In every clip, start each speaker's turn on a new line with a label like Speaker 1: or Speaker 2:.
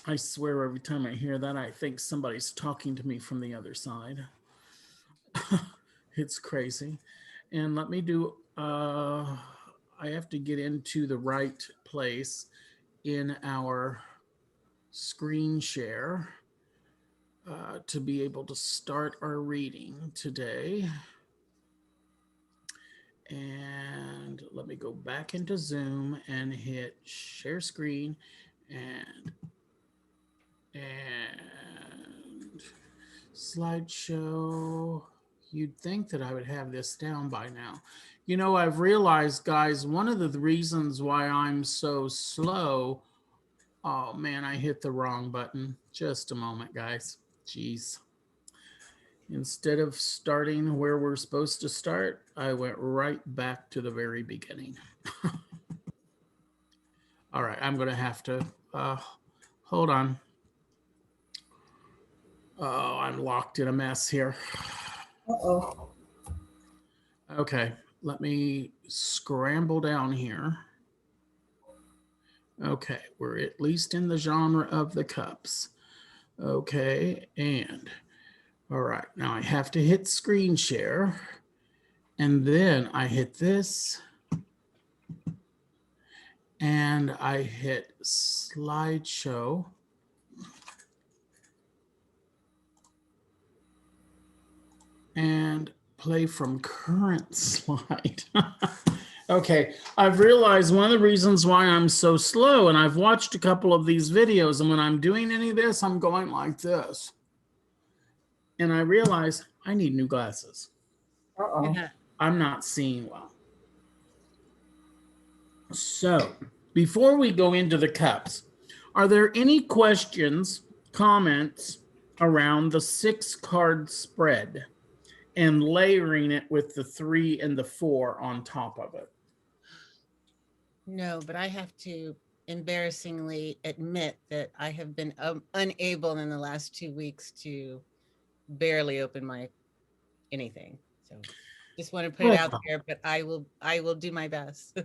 Speaker 1: I swear every time I hear that, I think somebody's talking to me from the other side. It's crazy. And let me do, I have to get into the right place in our screen share to be able to start our reading today. And let me go back into Zoom and hit share screen and and slideshow. You'd think that I would have this down by now. You know, I've realized, guys, one of the reasons why I'm so slow. Oh man, I hit the wrong button. Just a moment, guys. Jeez. Instead of starting where we're supposed to start, I went right back to the very beginning. All right, I'm going to have to hold on. Oh, I'm locked in a mess here.
Speaker 2: Uh-oh.
Speaker 1: Okay, let me scramble down here. Okay, we're at least in the genre of the cups. Okay, and all right, now I have to hit screen share, and then I hit this, and I hit slideshow. And play from current slide. Okay, I've realized one of the reasons why I'm so slow, and I've watched a couple of these videos, and when I'm doing any of this, I'm going like this. And I realize I need new glasses.
Speaker 2: Uh-oh.
Speaker 1: I'm not seeing well. So, before we go into the cups, are there any questions, comments around the 6-card spread and layering it with the 3 and the 4 on top of it?
Speaker 3: No, but I have to embarrassingly admit that I have been unable in the last 2 weeks to barely open my anything. So just want to put it out there, but I will do my best.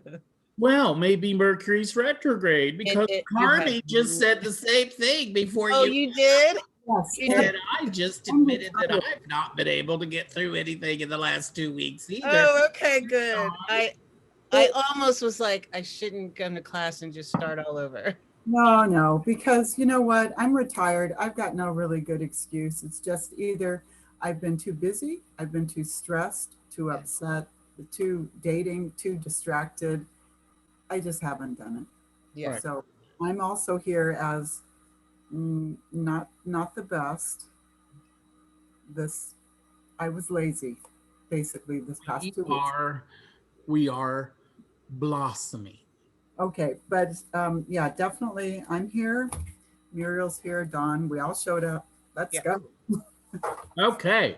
Speaker 1: Well, maybe Mercury's retrograde because Carney just said the same thing before
Speaker 3: you. Oh, you did?
Speaker 2: Yes.
Speaker 1: And I just admitted that I've not been able to get through anything in the last 2 weeks either.
Speaker 3: Oh, okay, good. I almost was like, I shouldn't come to class and just start all over.
Speaker 2: No, because you know what? I'm retired. I've got no really good excuse. It's just either I've been too busy, I've been too stressed, too upset, too dating, too distracted. I just haven't done it.
Speaker 3: Yeah. Right.
Speaker 2: So I'm also here as not the best. I was lazy, basically, this past 2 weeks.
Speaker 1: We are blossoming.
Speaker 2: Okay, but yeah, definitely I'm here. Muriel's here, Dawn, we all showed up. Let's go.
Speaker 1: Okay.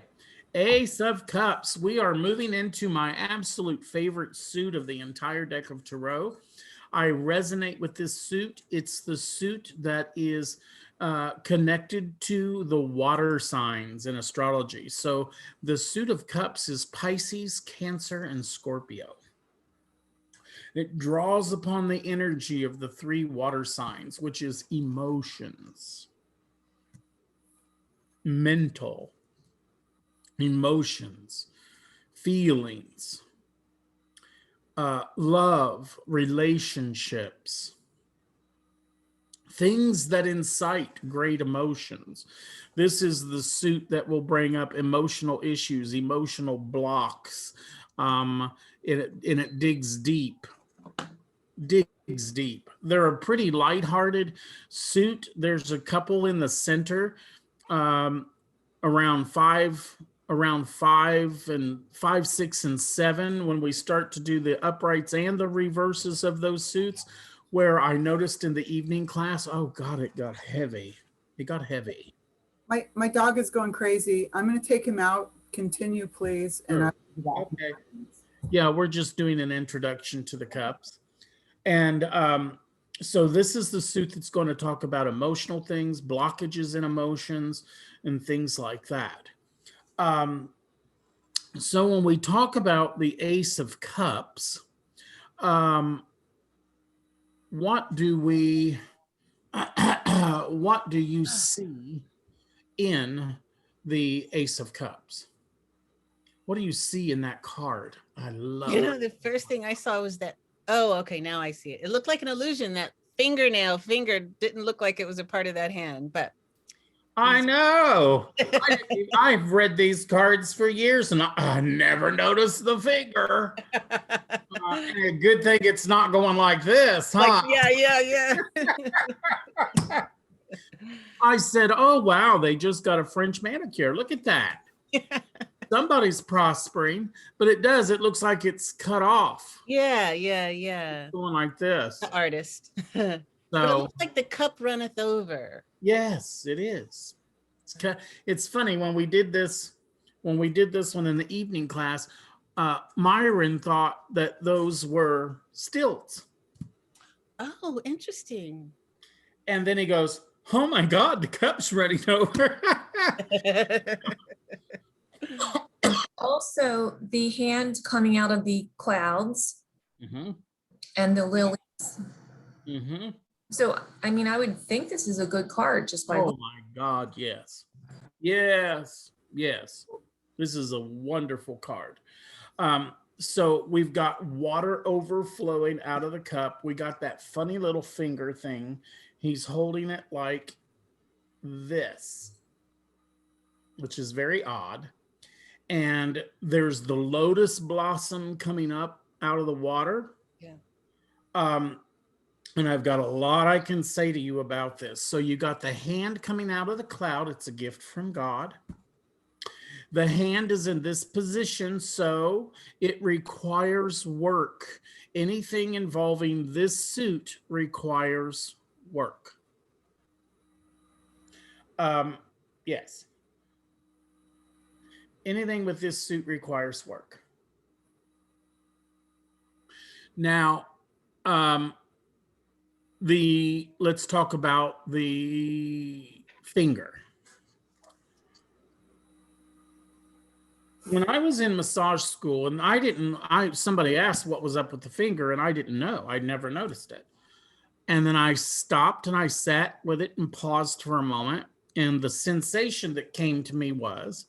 Speaker 1: Ace of Cups. We are moving into my absolute favorite suit of the entire deck of Tarot. I resonate with this suit. It's the suit that is connected to the water signs in astrology. So the suit of cups is Pisces, Cancer, and Scorpio. It draws upon the energy of the 3 water signs, which is emotions, mental, emotions, feelings, love, relationships, things that incite great emotions. This is the suit that will bring up emotional issues, emotional blocks. And it digs deep. They're a pretty lighthearted suit. There's a couple in the center, around 5, 6, and 7, when we start to do the uprights and the reverses of those suits, where I noticed in the evening class, oh God, it got heavy.
Speaker 2: My dog is going crazy. I'm going to take him out. Continue, please.
Speaker 1: Sure. Okay. Yeah, we're just doing an introduction to the cups. And so this is the suit that's going to talk about emotional things, blockages in emotions, and things like that. So when we talk about the Ace of Cups, what do we what do you see in the Ace of Cups? What do you see in that card? I love
Speaker 3: You know,
Speaker 1: it.
Speaker 3: the first thing I saw was that, oh, okay, now I see it. It looked like an illusion. That finger didn't look like it was a part of that hand, but
Speaker 1: I know. I've read these cards for years and I never noticed the finger. And a good thing it's not going like this, huh?
Speaker 3: like, yeah.
Speaker 1: I said, oh, wow, they just got a French manicure. Look at that. Somebody's prospering, but it does. It looks like it's cut off.
Speaker 3: Yeah.
Speaker 1: Going like this.
Speaker 3: The artist. But it
Speaker 1: So,
Speaker 3: looks like the cup runneth over.
Speaker 1: yes, it is. It's funny when we did this one in the evening class, Myron thought that those were stilts.
Speaker 3: Oh, interesting.
Speaker 1: And then he goes, oh my God, the cup's running over.
Speaker 4: Also, the hand coming out of the clouds and the lilies. So, I mean, I would think this is a good card just by.
Speaker 1: Oh my God, yes. Yes. This is a wonderful card. So we've got water overflowing out of the cup. We got that funny little finger thing. He's holding it like this, which is very odd. And there's the lotus blossom coming up out of the water.
Speaker 3: Yeah.
Speaker 1: And I've got a lot I can say to you about this. So you got the hand coming out of the cloud. It's a gift from God. The hand is in this position, so it requires work. Anything involving this suit requires work. Yes. Anything with this suit requires work. Now, let's talk about the finger. When I was in massage school, and somebody asked what was up with the finger, and I didn't know. I'd never noticed it. And then I stopped and I sat with it and paused for a moment. And the sensation that came to me was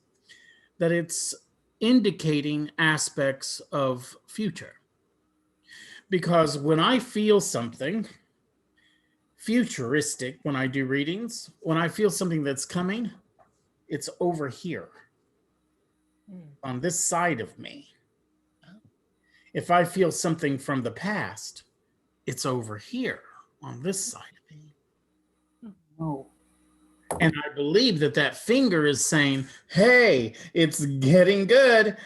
Speaker 1: that it's indicating aspects of future. Because when I feel something futuristic, when I do readings, when I feel something that's coming, it's over here on this side of me. If I feel something from the past, it's over here on this side of me.
Speaker 2: Oh.
Speaker 1: And I believe that finger is saying, hey, it's getting good.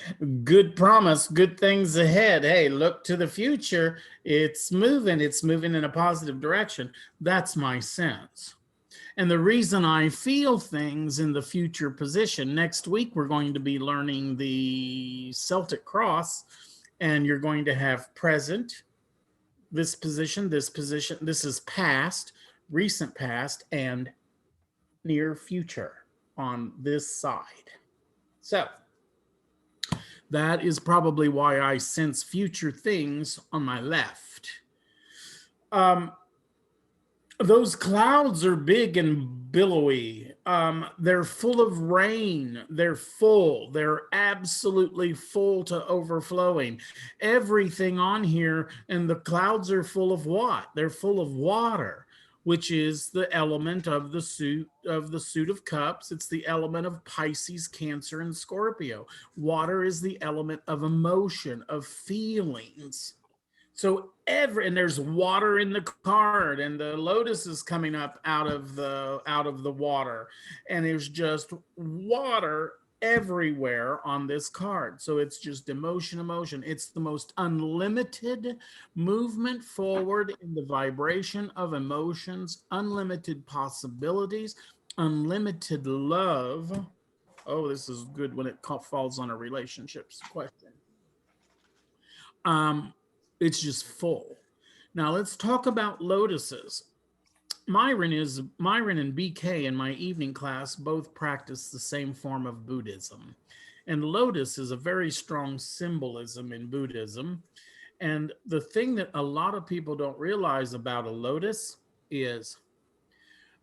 Speaker 1: Good promise, good things ahead. Hey, look to the future. It's moving in a positive direction. That's my sense. And the reason I feel things in the future position, next week we're going to be learning the Celtic cross, and you're going to have present, this position, this is past, recent past, and near future on this side. So that is probably why I sense future things on my left. Those clouds are big and billowy. They're full of rain. They're full. They're absolutely full to overflowing. Everything on here, and the clouds are full of what? They're full of water, which is the element of the suit of cups. It's the element of Pisces, Cancer, and Scorpio. Water is the element of emotion, of feelings. So and there's water in the card, and the lotus is coming up out of the water, and there's just water everywhere on this card. So it's just emotion. It's the most unlimited movement forward in the vibration of emotions, unlimited possibilities, unlimited love. Oh, this is good when it falls on a relationships question. It's just full. Now let's talk about lotuses. Myron and BK in my evening class both practice the same form of Buddhism. And lotus is a very strong symbolism in Buddhism. And the thing that a lot of people don't realize about a lotus is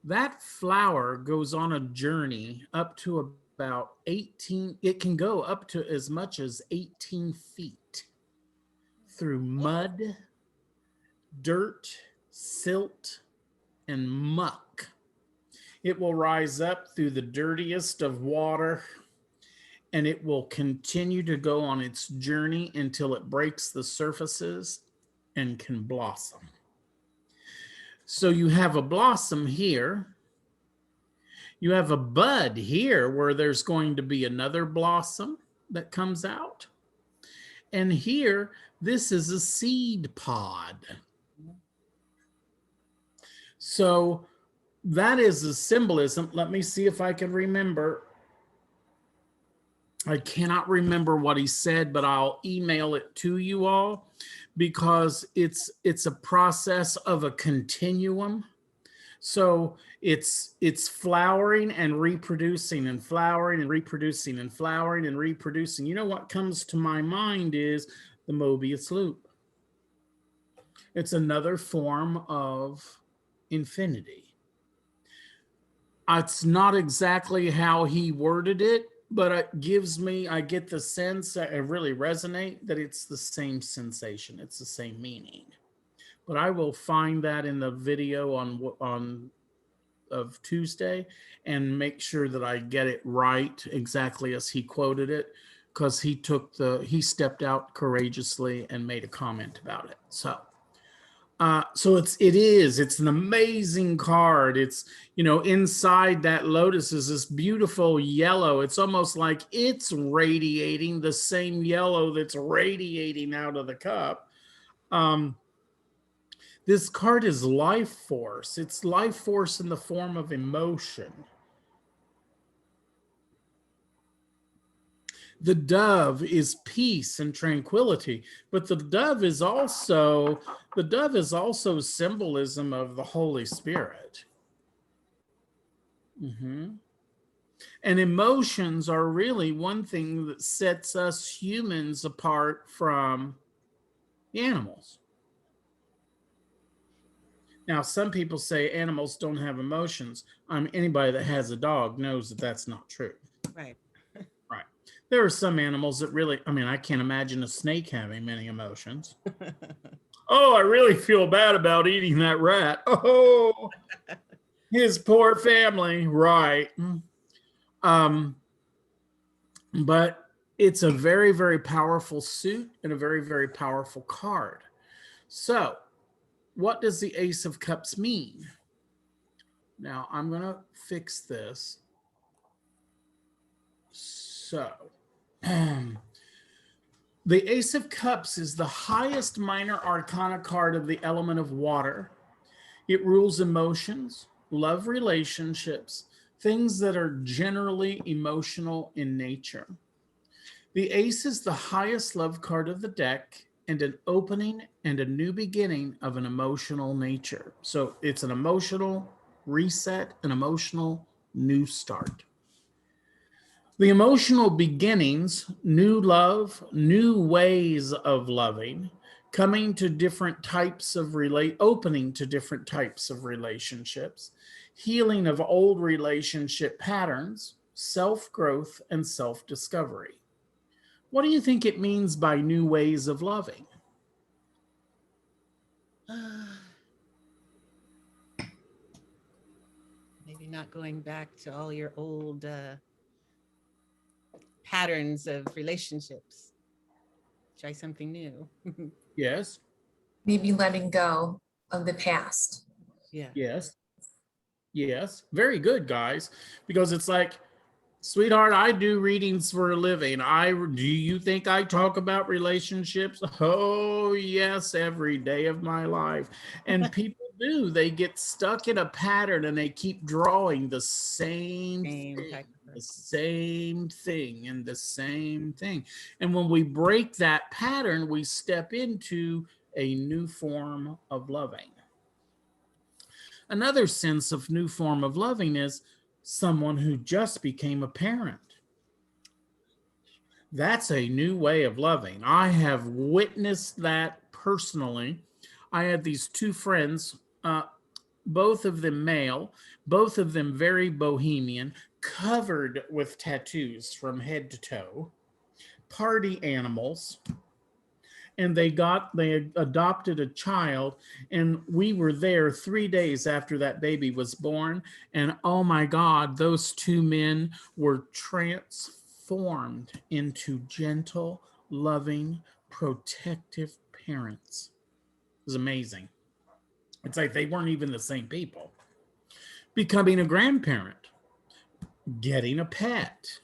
Speaker 1: That flower goes on a journey up to about 18, it can go up to as much as 18 feet through mud, dirt, silt, and muck. It will rise up through the dirtiest of water, and it will continue to go on its journey until it breaks the surfaces and can blossom. So you have a blossom here. You have a bud here where there's going to be another blossom that comes out. And here, this is a seed pod. So that is a symbolism. Let me see if I can remember. I cannot remember what he said, but I'll email it to you all because it's a process of a continuum. So it's flowering and reproducing and flowering and reproducing and flowering and reproducing. You know what comes to my mind is the Mobius loop. It's another form of infinity. It's not exactly how he worded it, but it gives me, I get the sense that it really resonate that it's the same sensation. It's the same meaning. But I will find that in the video on of Tuesday and make sure that I get it right exactly as he quoted it, because he stepped out courageously and made a comment about it. So it's an amazing card. It's, inside that lotus is this beautiful yellow. It's almost like it's radiating the same yellow that's radiating out of the cup. This card is life force. It's life force in the form of emotion. The dove is peace and tranquility, but the dove is also symbolism of the Holy Spirit. And emotions are really one thing that sets us humans apart from the animals. Now, some people say animals don't have emotions. Anybody that has a dog knows that that's not true.
Speaker 3: Right.
Speaker 1: Right. There are some animals that really, I can't imagine a snake having many emotions. Oh, I really feel bad about eating that rat. Oh, his poor family. Right. But it's a very, very powerful suit and a very, very powerful card. So, what does the Ace of Cups mean? Now, I'm going to fix this. So, the Ace of Cups is the highest minor arcana card of the element of water. It rules emotions, love relationships, things that are generally emotional in nature. The Ace is the highest love card of the deck and an opening and a new beginning of an emotional nature. So it's an emotional reset, an emotional new start. The emotional beginnings, new love, new ways of loving, coming to different types of opening to different types of relationships, healing of old relationship patterns, self-growth, and self-discovery. What do you think it means by new ways of loving?
Speaker 3: Maybe not going back to all your old patterns of relationships. Try something new.
Speaker 1: Yes.
Speaker 4: Maybe letting go of the past.
Speaker 3: Yeah.
Speaker 1: Yes. Yes. Very good, guys. Because it's like, sweetheart, I do readings for a living. Do you think I talk about relationships? Oh, yes, every day of my life. And people do. They get stuck in a pattern and they keep drawing the same thing, the same thing, and the same thing. And when we break that pattern, we step into a new form of loving. Another sense of new form of loving is someone who just became a parent. That's a new way of loving. I have witnessed that personally. I had these two friends. both of them male, both of them very bohemian, covered with tattoos from head to toe, party animals. And they adopted a child, and we were there 3 days after that baby was born. And oh my God, those two men were transformed into gentle, loving, protective parents. It was amazing. It's like they weren't even the same people. Becoming a grandparent, getting a pet,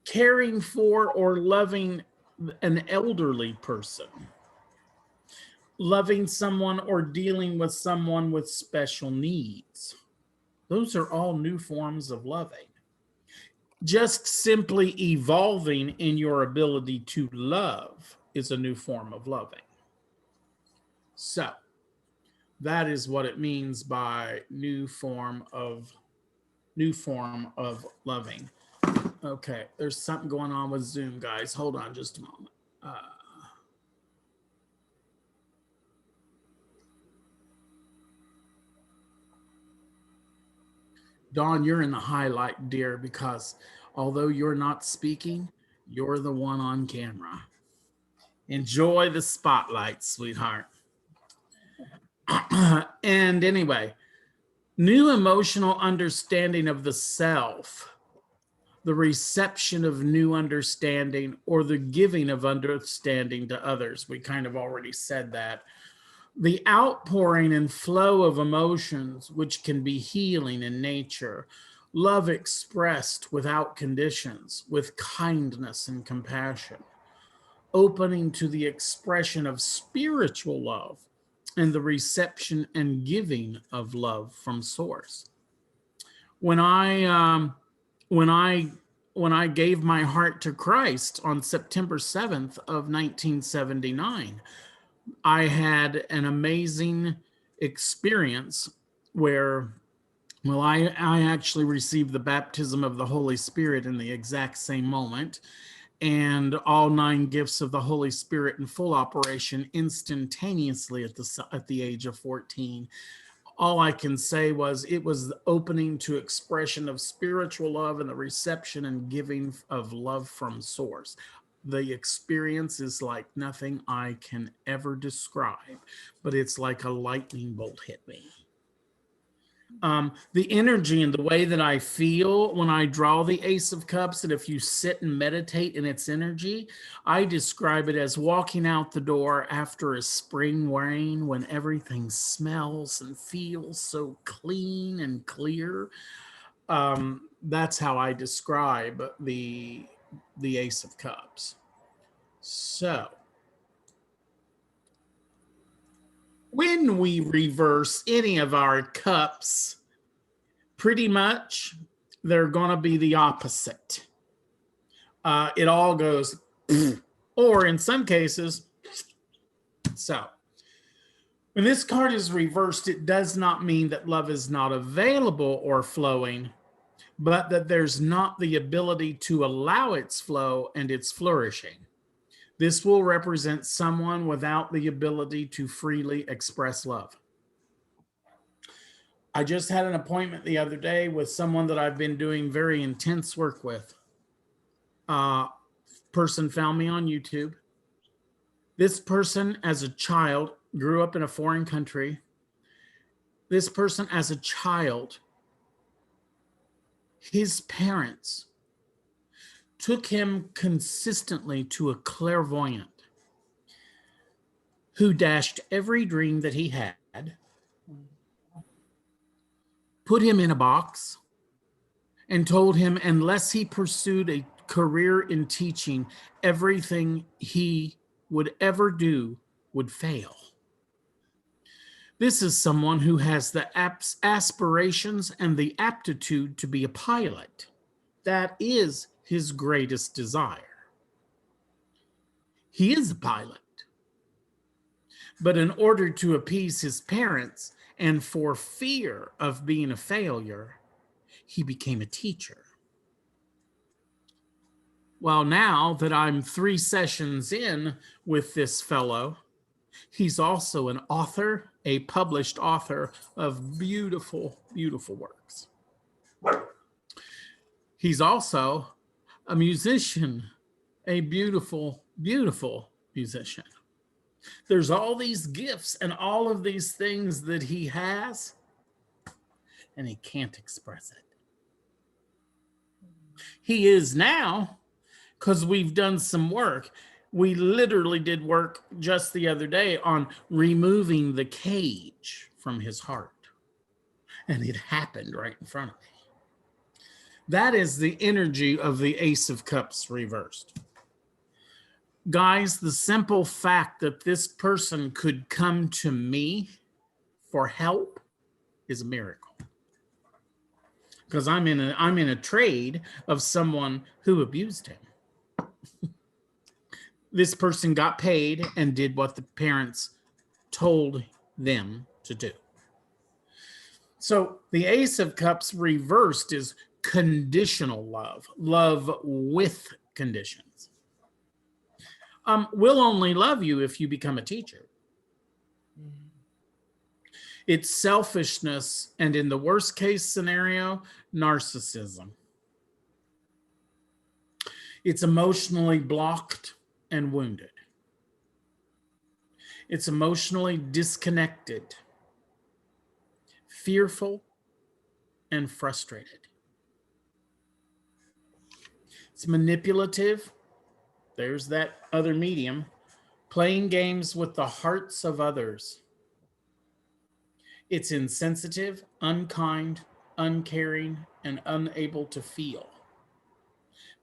Speaker 1: caring for or loving an elderly person, loving someone or dealing with someone with special needs. Those are all new forms of loving. Just simply evolving in your ability to love is a new form of loving. So that is what it means by new form of loving. Okay, there's something going on with Zoom, guys. Hold on just a moment. Dawn, you're in the highlight, dear, because although you're not speaking, you're the one on camera. Enjoy the spotlight, sweetheart. And anyway, new emotional understanding of the self, the reception of new understanding, or the giving of understanding to others. We kind of already said that. The outpouring and flow of emotions, which can be healing in nature. Love expressed without conditions, with kindness and compassion. Opening to the expression of spiritual love and the reception and giving of love from source. When I gave my heart to Christ on September 7th of 1979, I had an amazing experience where, well, I actually received the baptism of the Holy Spirit in the exact same moment, and all 9 gifts of the Holy Spirit in full operation instantaneously at the age of 14. All I can say was it was the opening to expression of spiritual love and the reception and giving of love from source. The experience is like nothing I can ever describe, but it's like a lightning bolt hit me. The energy and the way that I feel when I draw the Ace of Cups, and if you sit and meditate in its energy, I describe it as walking out the door after a spring rain when everything smells and feels so clean and clear. That's how I describe the Ace of Cups. So when we reverse any of our cups, pretty much they're going to be the opposite. It all goes, or in some cases, so. When this card is reversed, it does not mean that love is not available or flowing, but that there's not the ability to allow its flow and its flourishing. This will represent someone without the ability to freely express love. I just had an appointment the other day with someone that I've been doing very intense work with. Person found me on YouTube. This person, as a child, grew up in a foreign country. This person, as a child, his parents took him consistently to a clairvoyant who dashed every dream that he had, put him in a box, and told him unless he pursued a career in teaching, everything he would ever do would fail. This is someone who has the aspirations and the aptitude to be a pilot. That is his greatest desire. He is a pilot. But in order to appease his parents and for fear of being a failure, he became a teacher. Well, now that I'm 3 sessions in with this fellow, he's also an author, a published author of beautiful, beautiful works. He's also a musician, a beautiful, beautiful musician. There's all these gifts and all of these things that he has, and he can't express it. He is now, because we've done some work. We literally did work just the other day on removing the cage from his heart. And it happened right in front of me. That is the energy of the Ace of Cups reversed. Guys, the simple fact that this person could come to me for help is a miracle. Because I'm in a trade of someone who abused him. This person got paid and did what the parents told them to do. So the Ace of Cups reversed is conditional love, love with conditions. We'll only love you if you become a teacher. It's selfishness, and in the worst case scenario, narcissism. It's emotionally blocked and wounded. It's emotionally disconnected, fearful, and frustrated. It's manipulative. There's that other medium. Playing games with the hearts of others. It's insensitive, unkind, uncaring, and unable to feel.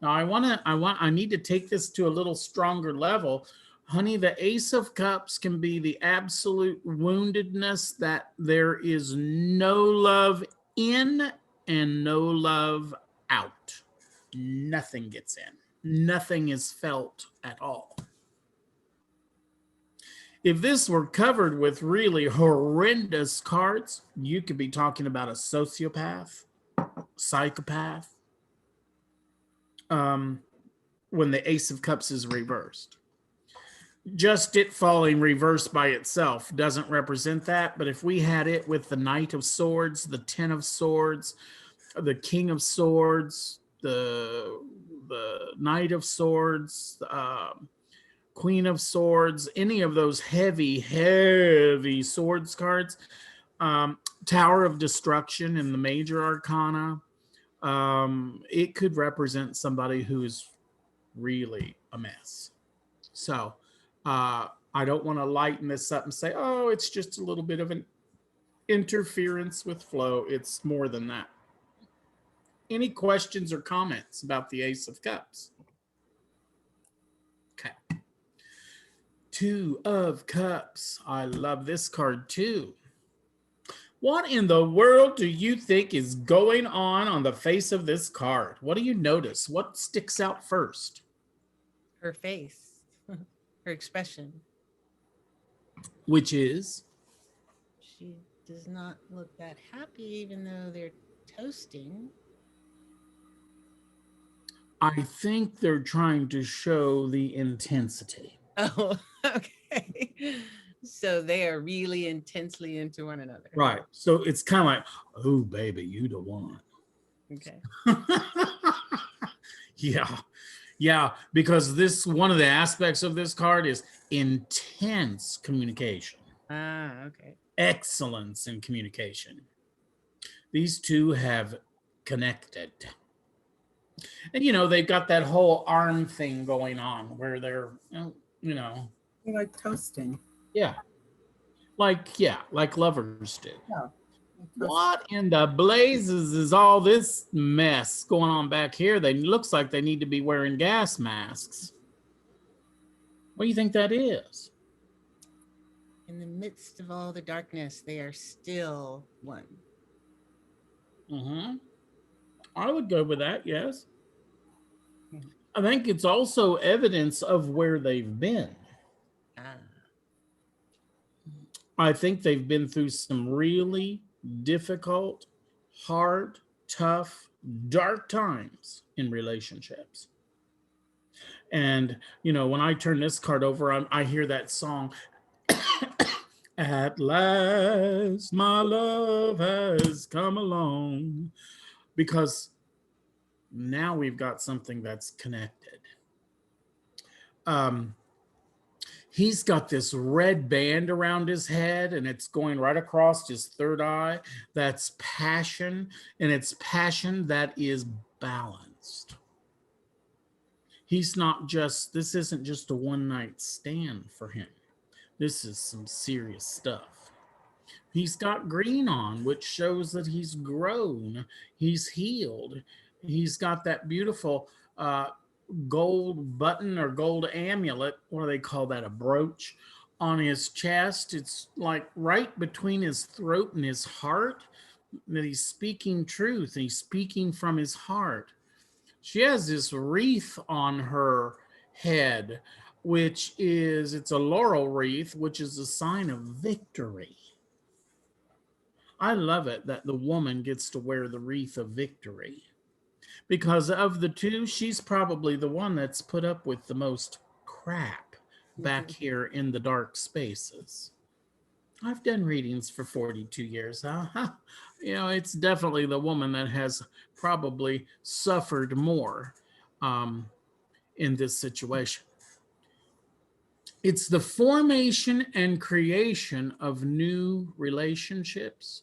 Speaker 1: Now I need to take this to a little stronger level. Honey, the Ace of Cups can be the absolute woundedness that there is no love in and no love out. Nothing gets in. Nothing is felt at all. If this were covered with really horrendous cards, you could be talking about a sociopath, psychopath, when the Ace of Cups is reversed. Just it falling reversed by itself doesn't represent that, but if we had it with the Knight of Swords, the Ten of Swords, the King of Swords, the Knight of Swords, Queen of Swords, any of those heavy, heavy swords cards, Tower of Destruction in the major arcana, it could represent somebody who is really a mess. So I don't want to lighten this up and say, oh, it's just a little bit of an interference with flow. It's more than that. Any questions or comments about the Ace of Cups? Okay. Two of Cups. I love this card too. What in the world do you think is going on the face of this card? What do you notice? What sticks out first?
Speaker 3: Her face, her expression.
Speaker 1: Which is?
Speaker 3: She does not look that happy, even though they're toasting.
Speaker 1: I think they're trying to show the intensity.
Speaker 3: Oh, okay. So they are really intensely into one another.
Speaker 1: Right. So it's kind of like, oh, baby, you the one.
Speaker 3: Okay.
Speaker 1: Yeah. Yeah. Because this, one of the aspects of this card is intense communication.
Speaker 3: Ah, okay.
Speaker 1: Excellence in communication. These two have connected. And, you know, they've got that whole arm thing going on where they're, you know.
Speaker 2: You're like toasting.
Speaker 1: Yeah. Like lovers do.
Speaker 2: Yeah.
Speaker 1: What in the blazes is all this mess going on back here? They looks like they need to be wearing gas masks. What do you think that is?
Speaker 3: In the midst of all the darkness, they are still one.
Speaker 1: Mm-hmm. I would go with that, yes. I think it's also evidence of where they've been.
Speaker 3: Ah.
Speaker 1: I think they've been through some really difficult, hard, tough, dark times in relationships. And, you know, when I turn this card over, I hear that song, At last, my love has come along. Because now we've got something that's connected. Um, he's got this red band around his head and it's going right across his third eye. That's passion, and it's passion that is balanced. He's not just, this isn't just a one night stand for him. This is some serious stuff. He's got green on, which shows that he's grown, he's healed. He's got that beautiful gold button or gold amulet, what do they call that, a brooch, on his chest. It's like right between his throat and his heart, that he's speaking truth. He's speaking from his heart. She has this wreath on her head, which is, it's a laurel wreath, which is a sign of victory. I love it that the woman gets to wear the wreath of victory, because of the two, she's probably the one that's put up with the most crap back here in the dark spaces. I've done readings for 42 years. Huh? You know, it's definitely the woman that has probably suffered more in this situation. It's the formation and creation of new relationships.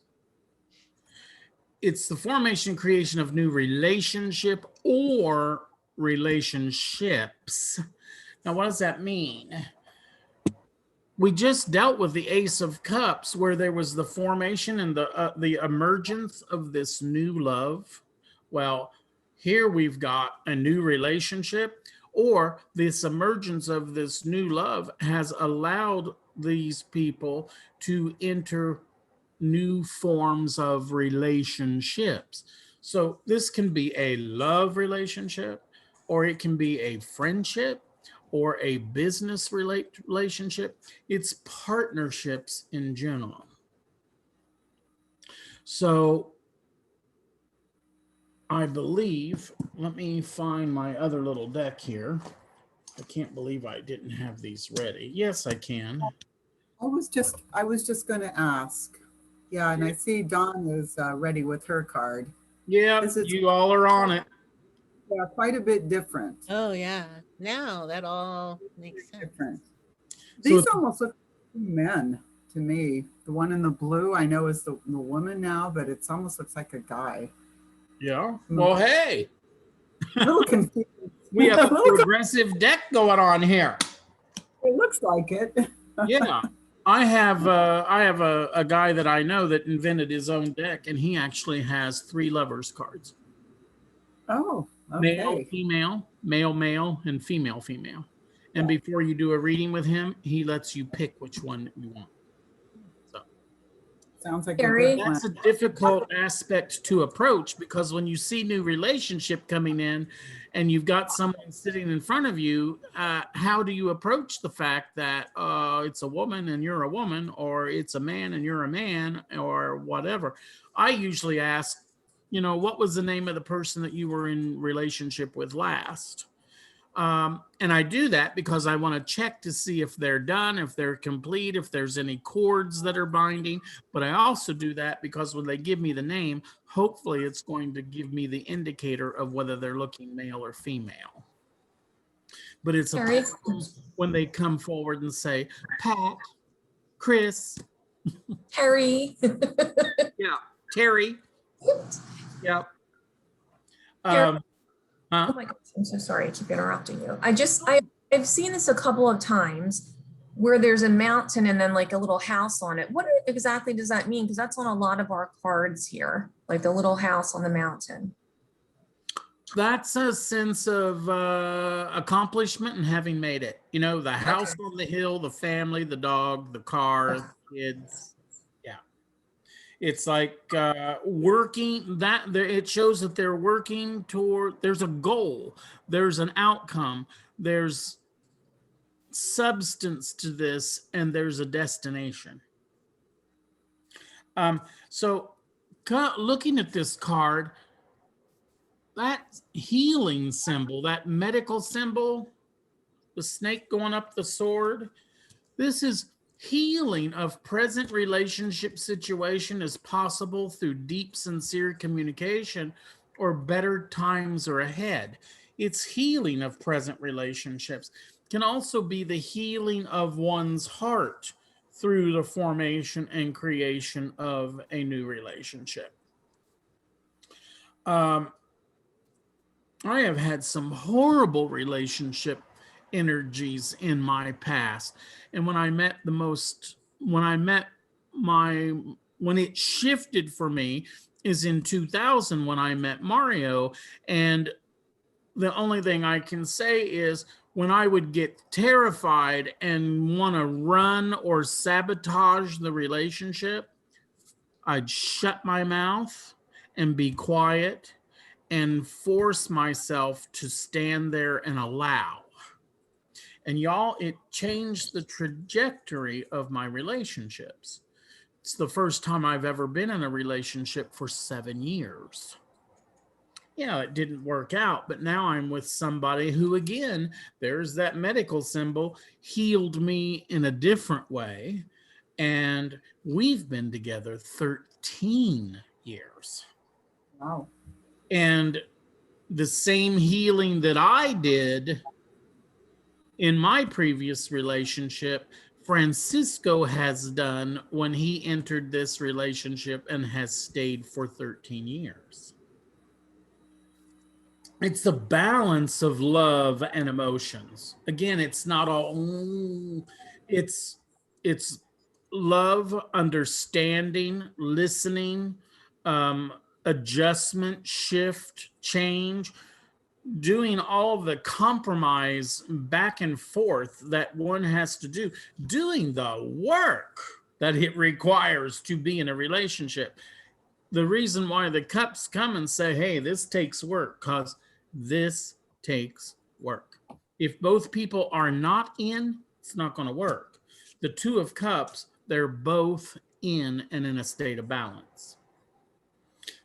Speaker 1: It's the formation and creation of new relationship or relationships. Now, what does that mean? We just dealt with the Ace of Cups, where there was the formation and the emergence of this new love. Well, here we've got a new relationship, or this emergence of this new love has allowed these people to enter new forms of relationships. So this can be a love relationship, or it can be a friendship, or a business relationship. It's partnerships in general. So I believe, let me find my other little deck here. I can't believe I didn't have these ready. Yes, I can.
Speaker 2: I was just going to ask. Yeah, and I see Dawn is ready with her card.
Speaker 1: Yeah, you all are on it.
Speaker 2: Yeah, quite a bit different.
Speaker 3: Oh yeah, now that all makes sense.
Speaker 2: Different. These almost look like men to me. The one in the blue I know is the woman now, but it almost looks like a guy.
Speaker 1: Yeah. Well, hey,
Speaker 2: A little confused.
Speaker 1: we have a progressive deck going on here.
Speaker 2: It looks like it.
Speaker 1: Yeah. I have a guy that I know that invented his own deck, and he actually has 3 lovers cards.
Speaker 2: Oh, okay.
Speaker 1: Male, female, male, male, and female, female. And before you do a reading with him, he lets you pick which one you want. So
Speaker 2: sounds like
Speaker 1: that's a difficult aspect to approach, because when you see new relationship coming in and you've got someone sitting in front of you, how do you approach the fact that it's a woman and you're a woman, or it's a man and you're a man, or whatever? I usually ask, you know, what was the name of the person that you were in relationship with last? And I do that because I want to check to see if they're done, if they're complete, if there's any cords that are binding. But I also do that because when they give me the name, hopefully it's going to give me the indicator of whether they're looking male or female. But it's a problem when they come forward and say, Pat, Chris,
Speaker 4: Terry.
Speaker 1: yeah, Terry. Yep.
Speaker 4: Oh my gosh, I'm so sorry I keep interrupting you. I've seen this a couple of times where there's a mountain and then like a little house on it. What exactly does that mean? Because that's on a lot of our cards here, like the little house on the mountain.
Speaker 1: That's a sense of accomplishment and having made it. You know, the house on the hill, the family, the dog, the car, the kids. Yeah. It's like working that it shows that they're working toward, there's a goal, there's an outcome, there's substance to this, and there's a destination. So looking at this card, that healing symbol, that medical symbol, the snake going up the sword, this is Healing of present relationship situation is possible through deep, sincere communication, or better times are ahead. It's healing of present relationships. Can also be the healing of one's heart through the formation and creation of a new relationship. I have had some horrible relationship energies in my past. And when it shifted for me is in 2000 when I met Mario. And the only thing I can say is when I would get terrified and want to run or sabotage the relationship, I'd shut my mouth and be quiet and force myself to stand there and allow. And y'all, it changed the trajectory of my relationships. It's the first time I've ever been in a relationship for 7 years. Yeah, it didn't work out, but now I'm with somebody who, again, there's that medical symbol, healed me in a different way. And we've been together 13 years.
Speaker 2: Wow.
Speaker 1: And the same healing that I did in my previous relationship, Francisco has done when he entered this relationship and has stayed for 13 years. It's the balance of love and emotions. Again, it's not all, it's love, understanding, listening, adjustment, shift, change, doing all the compromise back and forth that one has to do, doing the work that it requires to be in a relationship. The reason why the cups come and say, hey, this takes work, because this takes work. If both people are not in, it's not going to work. The Two of Cups, they're both in and in a state of balance.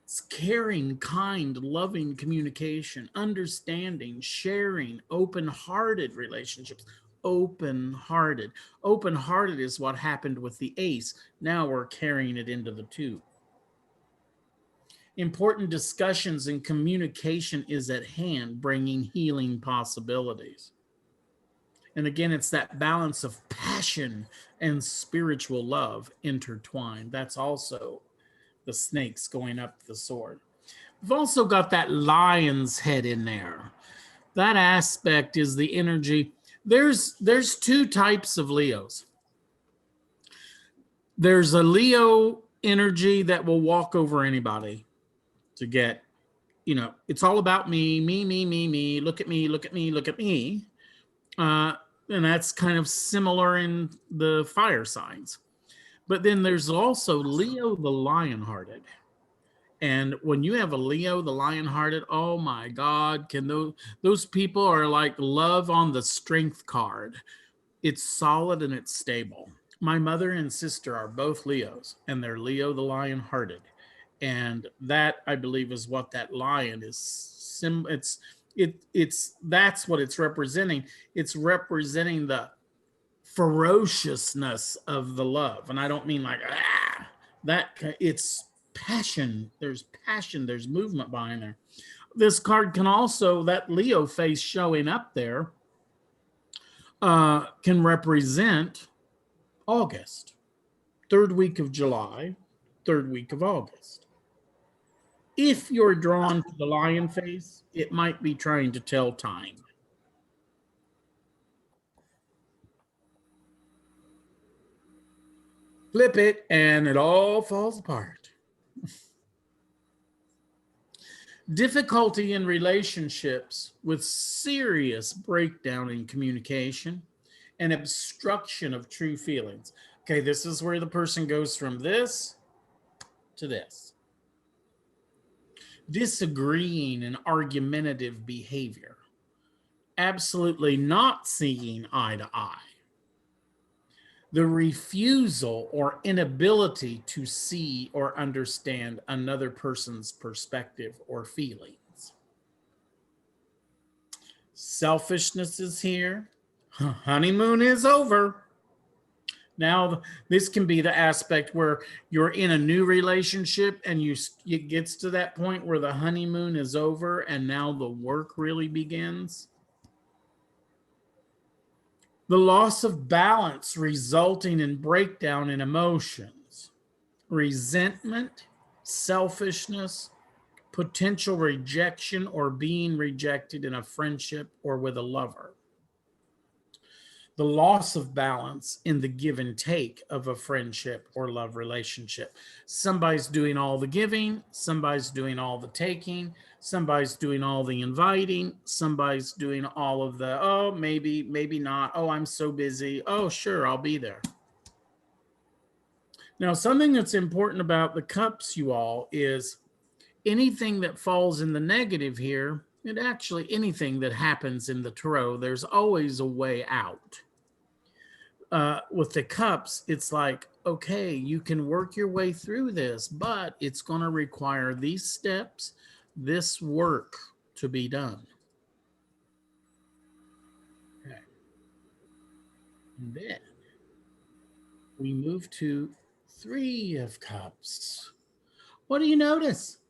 Speaker 1: It's caring, kind, loving communication, understanding, sharing, open-hearted relationships. Open-hearted. Open-hearted is what happened with the Ace. Now we're carrying it into the Two. Important discussions and communication is at hand, bringing healing possibilities. And again, it's that balance of passion and spiritual love intertwined. That's also the snakes going up the sword. We've also got that lion's head in there. That aspect is the energy. There's two types of Leos. There's a Leo energy that will walk over anybody to get, it's all about me, me, look at me, look at me, look at me. And that's kind of similar in the fire signs. But then there's also Leo the lion-hearted. And when you have a Leo the lion-hearted, oh my God, can those people are like love on the strength card. It's solid and it's stable. My mother and sister are both Leos, and they're Leo the lion-hearted. And that, I believe, is what that lion is. That's what it's representing. It's representing the ferociousness of the love. And I don't mean like, it's passion. There's passion. There's movement behind there. This card can also, that Leo face showing up there, can represent August, 3rd week of July, 3rd week of August. If you're drawn to the lion face, it might be trying to tell time. Flip it and it all falls apart. Difficulty in relationships with serious breakdown in communication and obstruction of true feelings. Okay, this is where the person goes from this to this. Disagreeing and argumentative behavior. Absolutely not seeing eye to eye. The refusal or inability to see or understand another person's perspective or feelings. Selfishness is here. Honeymoon is over. Now, this can be the aspect where you're in a new relationship and it gets to that point where the honeymoon is over and now the work really begins. The loss of balance resulting in breakdown in emotions, resentment, selfishness, potential rejection or being rejected in a friendship or with a lover. The loss of balance in the give and take of a friendship or love relationship. Somebody's doing all the giving, somebody's doing all the taking, somebody's doing all the inviting, somebody's doing all of the, oh, maybe, maybe not. Oh, I'm so busy. Oh, sure, I'll be there. Now, something that's important about the cups, you all, is anything that falls in the negative here, and actually anything that happens in the tarot, there's always a way out. With the cups, it's like, okay, you can work your way through this, but it's going to require these steps, this work to be done. Okay. And then we move to 3 of Cups. What do you notice?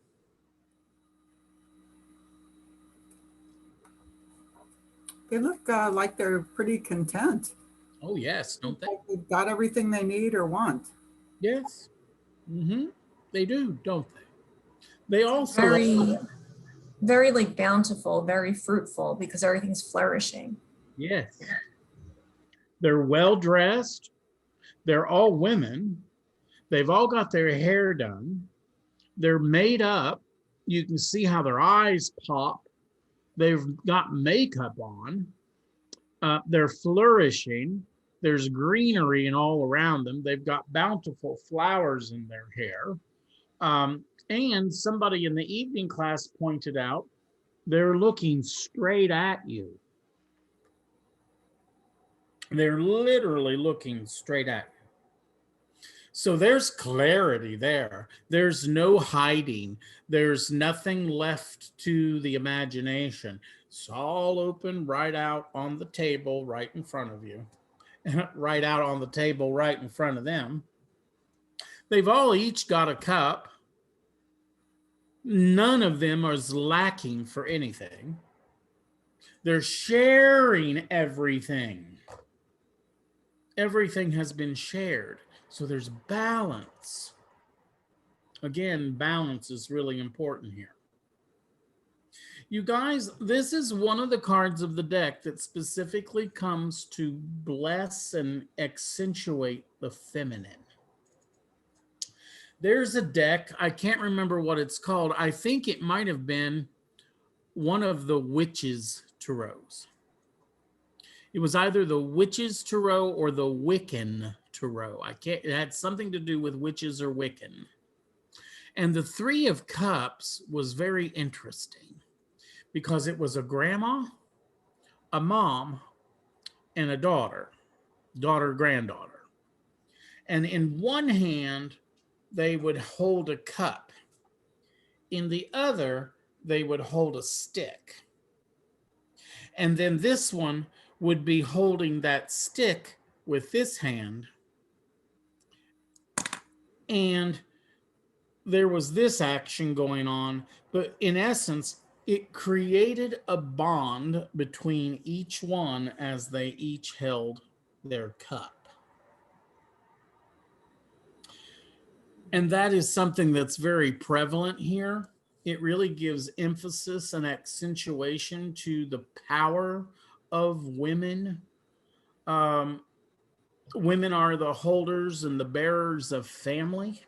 Speaker 2: They look like they're pretty content.
Speaker 1: Oh, yes, don't they?
Speaker 2: Like they've got everything they need or want.
Speaker 1: Yes. Mm-hmm. They do, don't they? They also
Speaker 4: Very, very like bountiful, very fruitful because everything's flourishing.
Speaker 1: yes. They're well dressed. They're all women. They've all got their hair done. They're made up. You can see how their eyes pop. They've got makeup on. They're flourishing. There's greenery and all around them. They've got bountiful flowers in their hair. And somebody in the evening class pointed out, they're looking straight at you. They're literally looking straight at you. So there's clarity there. There's no hiding. There's nothing left to the imagination. It's all open right out on the table right in front of you. Right out on the table right in front of them. They've all each got a cup. None of them is lacking for anything. They're sharing everything. Everything has been shared. So there's balance. Again, balance is really important here. You guys, this is one of the cards of the deck that specifically comes to bless and accentuate the feminine. There's a deck, I can't remember what it's called. I think it might have been one of the Witches Tarots. It was either the Witches Tarot or the Wiccan Tarot. It had something to do with witches or Wiccan. And the 3 of Cups was very interesting because it was a grandma, a mom, and a daughter, granddaughter. And in one hand, they would hold a cup. In the other, they would hold a stick. And then this one would be holding that stick with this hand. And there was this action going on, but in essence, it created a bond between each one as they each held their cup. And that is something that's very prevalent here. It really gives emphasis and accentuation to the power of women. Women are the holders and the bearers of family.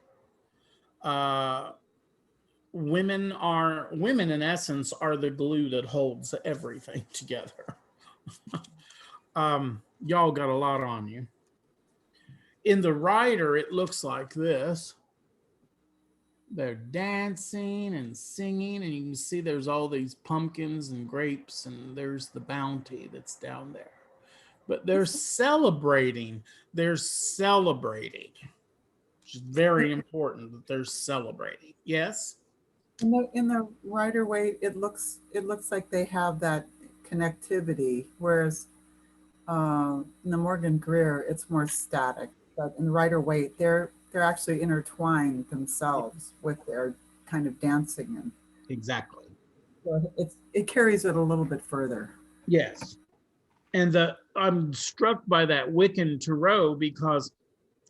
Speaker 1: Women in essence are the glue that holds everything together. Y'all got a lot on you. In the Rider, it looks like this. They're dancing and singing, and you can see there's all these pumpkins and grapes, and there's the bounty that's down there. But they're celebrating. They're celebrating. Which is very important that they're celebrating. Yes?
Speaker 2: In the Rider Waite, it looks like they have that connectivity, whereas in the Morgan Greer, it's more static. but in Rider Waite, they're actually intertwined themselves with their kind of dancing, and
Speaker 1: Exactly.
Speaker 2: so it carries it a little bit further.
Speaker 1: Yes. And I'm struck by that Wiccan Tarot because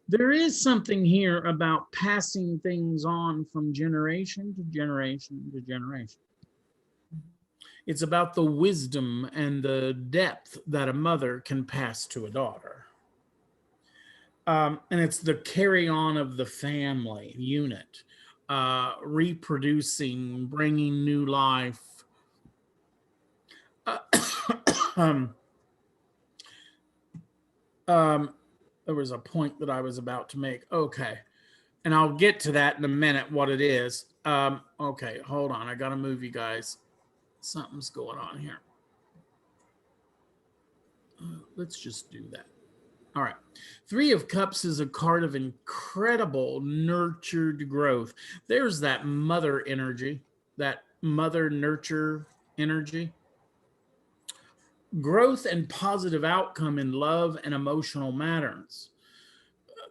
Speaker 1: there is something here about passing things on from generation to generation to generation. It's about the wisdom and the depth that a mother can pass to a daughter. And it's the carry on of the family unit, reproducing, bringing new life. Um, there was a point that I was about to make. Okay. And I'll get to that in a minute, what it is. Okay, hold on. I got to move you guys. Something's going on here. Let's just do that. All right. Three of Cups is a card of incredible nurtured growth. There's that mother energy, that mother nurture energy. Growth and positive outcome in love and emotional matters.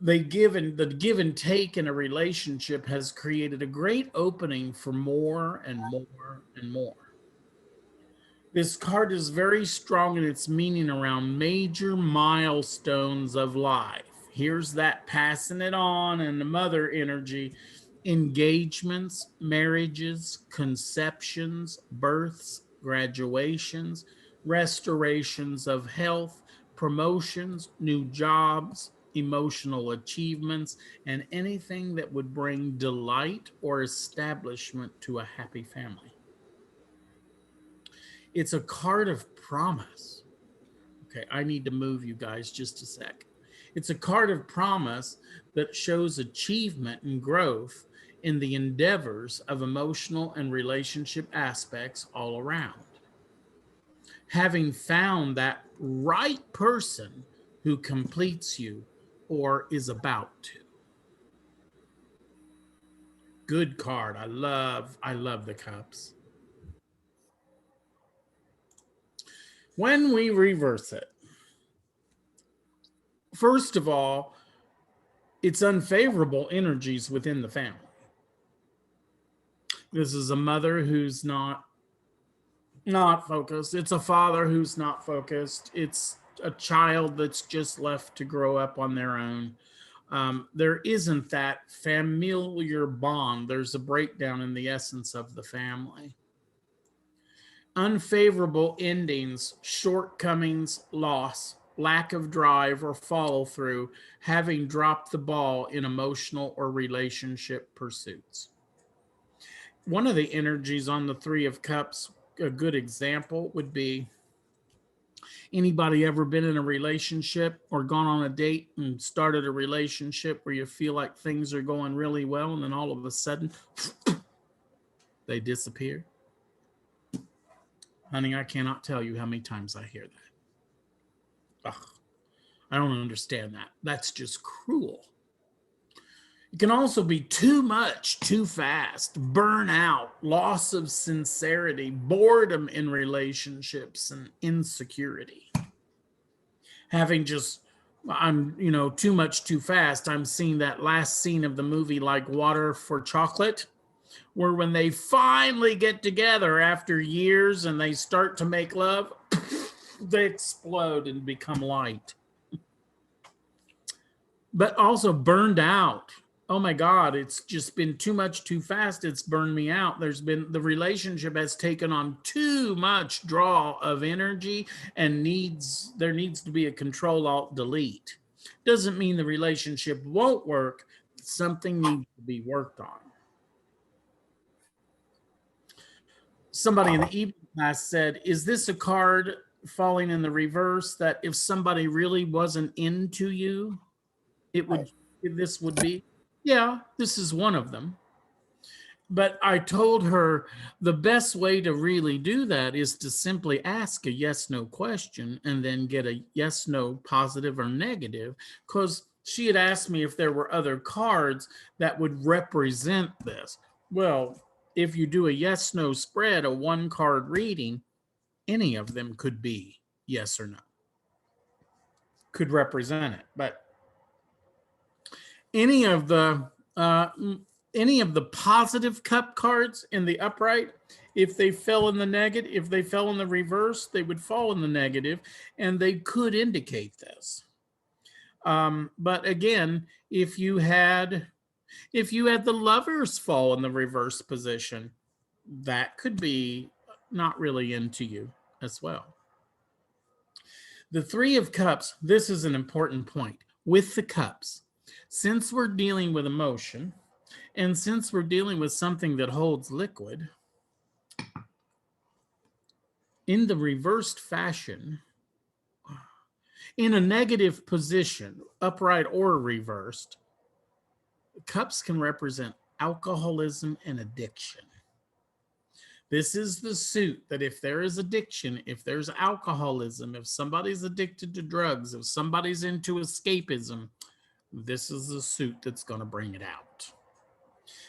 Speaker 1: The give and take in a relationship has created a great opening for more and more and more. This card is very strong in its meaning around major milestones of life. Here's that passing it on and the mother energy, engagements, marriages, conceptions, births, graduations, restorations of health, promotions, new jobs, emotional achievements, and anything that would bring delight or establishment to a happy family. It's a card of promise. Okay, I need to move you guys just a sec. It's a card of promise that shows achievement and growth in the endeavors of emotional and relationship aspects all around. Having found that right person who completes you or is about to. Good card. I love the Cups. When we reverse it, first of all, it's unfavorable energies within the family. This is a mother who's not focused. It's a father who's not focused. It's a child that's just left to grow up on their own. There isn't that familiar bond. There's a breakdown in the essence of the family. Unfavorable endings, shortcomings, loss, lack of drive or follow through, having dropped the ball in emotional or relationship pursuits. One of the energies on the Three of Cups, a good example would be, anybody ever been in a relationship or gone on a date and started a relationship where you feel like things are going really well and then all of a sudden they disappear? Honey, I cannot tell you how many times I hear that. Ugh, I don't understand that. That's just cruel. It can also be too much, too fast, burnout, loss of sincerity, boredom in relationships, and insecurity. Having just, too much, too fast. I'm seeing that last scene of the movie Like Water for Chocolate, where when they finally get together after years and they start to make love, they explode and become light. But also burned out. Oh my God, it's just been too much, too fast. It's burned me out. The relationship has taken on too much draw of energy and there needs to be a Control Alt Delete. Doesn't mean the relationship won't work. Something needs to be worked on. Somebody in the evening class said, is this a card falling in the reverse that if somebody really wasn't into you, this would be? Yeah, this is one of them. But I told her the best way to really do that is to simply ask a yes/no question and then get a yes/no positive or negative, because she had asked me if there were other cards that would represent this. Well, if you do a yes/no spread, a one card reading, any of them could be yes or no, could represent it. But any of the positive cup cards in the upright, if they fell in the negative, if they fell in the reverse, they would fall in the negative, and they could indicate this. But again, if you had the lovers fall in the reverse position, that could be not really into you as well. The Three of Cups, this is an important point. With the cups, since we're dealing with emotion, and since we're dealing with something that holds liquid, in the reversed fashion, in a negative position, upright or reversed, cups can represent alcoholism and addiction. This is the suit that if there is addiction, if there's alcoholism, if somebody's addicted to drugs, if somebody's into escapism, this is the suit that's going to bring it out.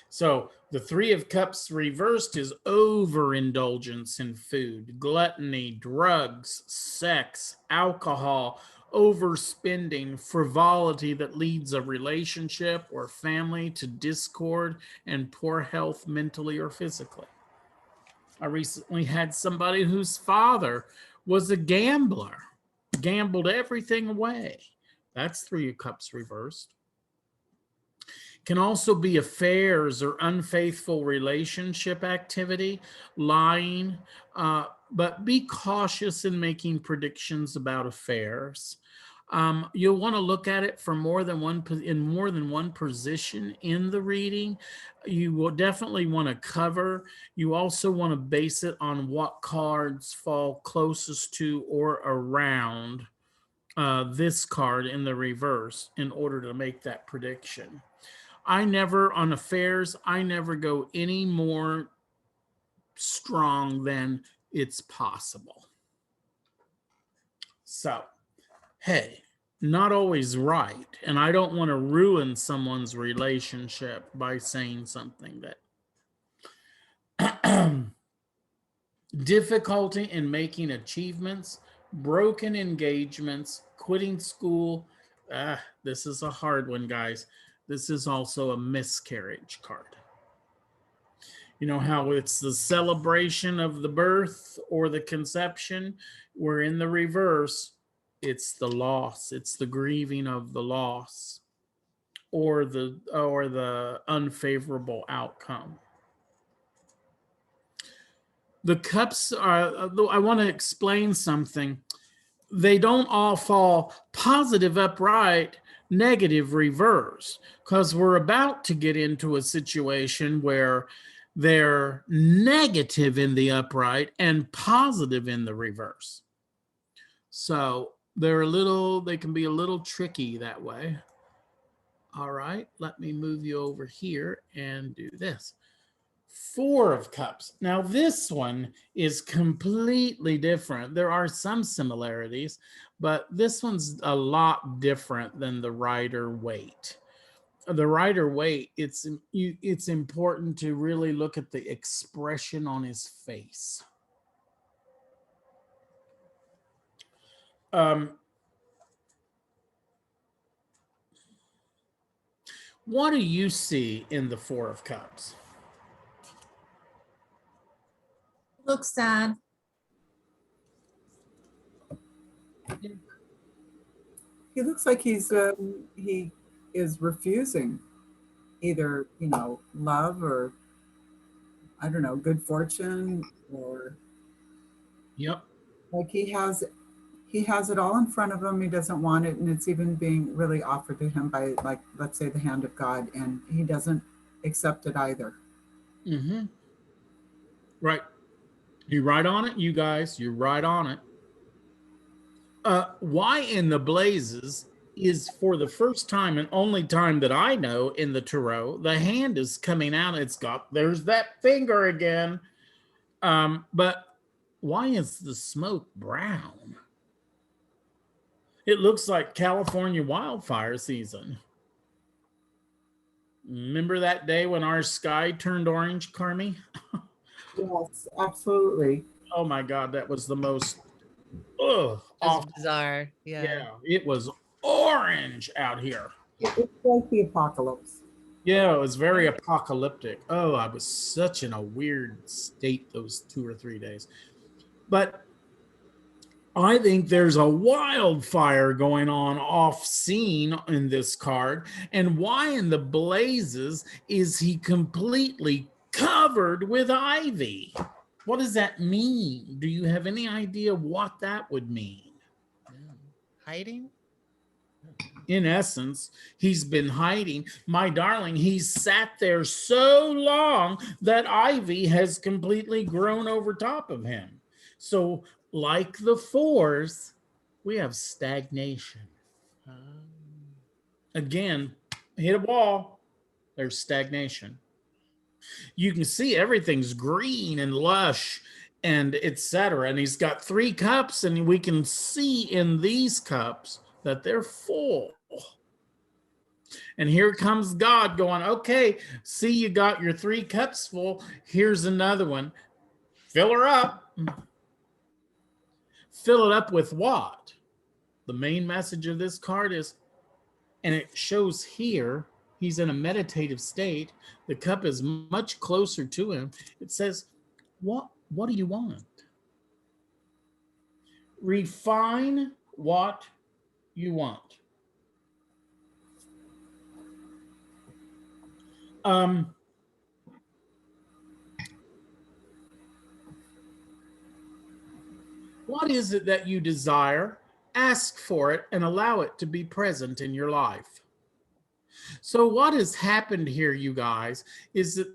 Speaker 1: So the Three of Cups reversed is overindulgence in food, gluttony, drugs, sex, alcohol, overspending, frivolity that leads a relationship or family to discord and poor health mentally or physically. I recently had somebody whose father was a gambler, gambled everything away. That's Three of Cups reversed. Can also be affairs or unfaithful relationship activity, lying, but be cautious in making predictions about affairs. You'll want to look at it for more than one position in the reading. You will definitely want to cover. You also want to base it on what cards fall closest to or around this card in the reverse in order to make that prediction. On affairs, I never go any more strong than it's possible. So, hey, not always right. And I don't want to ruin someone's relationship by saying something that difficulty in making achievements, broken engagements, quitting school. This is a hard one, guys. This is also a miscarriage card. You know how it's the celebration of the birth or the conception, where in the reverse, it's the loss, it's the grieving of the loss or the unfavorable outcome. The cups are, I want to explain something. They don't all fall positive upright, negative reverse, because we're about to get into a situation where they're negative in the upright and positive in the reverse. So they can be a little tricky that way. All right, let me move you over here and do this. Four of Cups. Now this one is completely different. There are some similarities, but this one's a lot different than the Rider-Waite. The Rider-Waite, it's important to really look at the expression on his face. What do you see in the Four of Cups?
Speaker 4: Looks sad.
Speaker 2: He looks like he is refusing either, love or, I don't know, good fortune, or
Speaker 1: Yep.
Speaker 2: like he has it all in front of him. He doesn't want it, and it's even being really offered to him by, like, let's say, the hand of God, and he doesn't accept it either.
Speaker 1: Mm-hmm. Right. You're right on it, you guys. You're right on it. Why in the blazes is, for the first time and only time that I know in the tarot, the hand is coming out. There's that finger again. But why is the smoke brown? It looks like California wildfire season. Remember that day when our sky turned orange, Carmi?
Speaker 2: Yes, absolutely.
Speaker 1: Oh my God, that was the most
Speaker 3: Just bizarre. Yeah.
Speaker 1: Yeah, it was orange out here.
Speaker 2: It's like the apocalypse.
Speaker 1: Yeah, it was very apocalyptic. Oh, I was such in a weird state those 2 or 3 days. But I think there's a wildfire going on off scene in this card. And why in the blazes is he completely covered with ivy? What does that mean? Do you have any idea what that would mean?
Speaker 3: No. Hiding?
Speaker 1: In essence, he's been hiding. My darling, he's sat there so long that ivy has completely grown over top of him. So, like the fours, we have stagnation. Again, hit a wall, there's stagnation. You can see everything's green and lush and etc. And he's got 3 cups, and we can see in these cups that they're full. And here comes God going, okay, see, you got your 3 cups full. Here's another one. Fill her up. Fill it up with what? The main message of this card is, and it shows here, he's in a meditative state. The cup is much closer to him. It says, what do you want? Refine what you want. What is it that you desire? Ask for it and allow it to be present in your life. So what has happened here, you guys, is that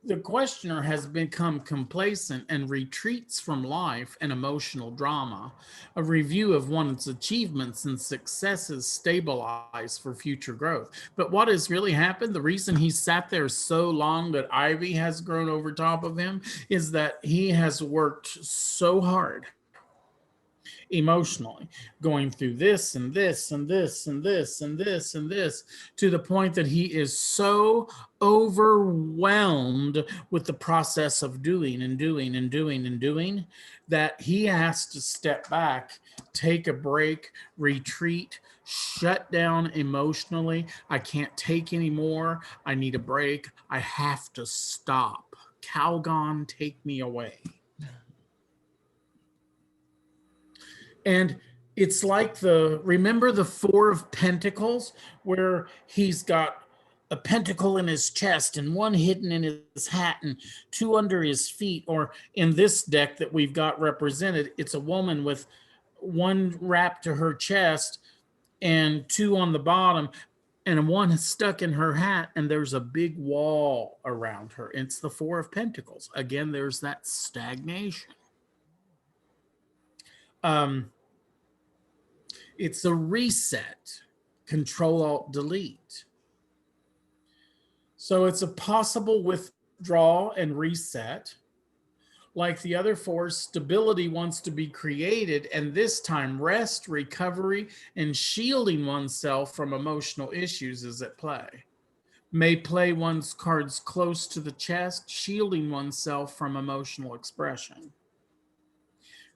Speaker 1: the questioner has become complacent and retreats from life and emotional drama. A review of one's achievements and successes stabilize for future growth. But what has really happened, the reason he sat there so long that ivy has grown over top of him, is that he has worked so hard emotionally, going through this and this and this and this and this and this, to the point that he is so overwhelmed with the process of doing and doing and doing and doing that he has to step back, take a break, retreat, shut down emotionally. I can't take anymore. I need a break. I have to stop. Calgon, take me away. And it's like remember the 4 of Pentacles, where he's got a pentacle in his chest and 1 hidden in his hat and 2 under his feet. Or in this deck that we've got represented, it's a woman with 1 wrapped to her chest and 2 on the bottom, and 1 stuck in her hat, and there's a big wall around her. It's the 4 of Pentacles. Again, there's that stagnation. It's a reset, Control Alt Delete. So it's a possible withdrawal and reset. Like the other 4, stability wants to be created, and this time rest, recovery, and shielding oneself from emotional issues is at play. May play one's cards close to the chest, shielding oneself from emotional expression.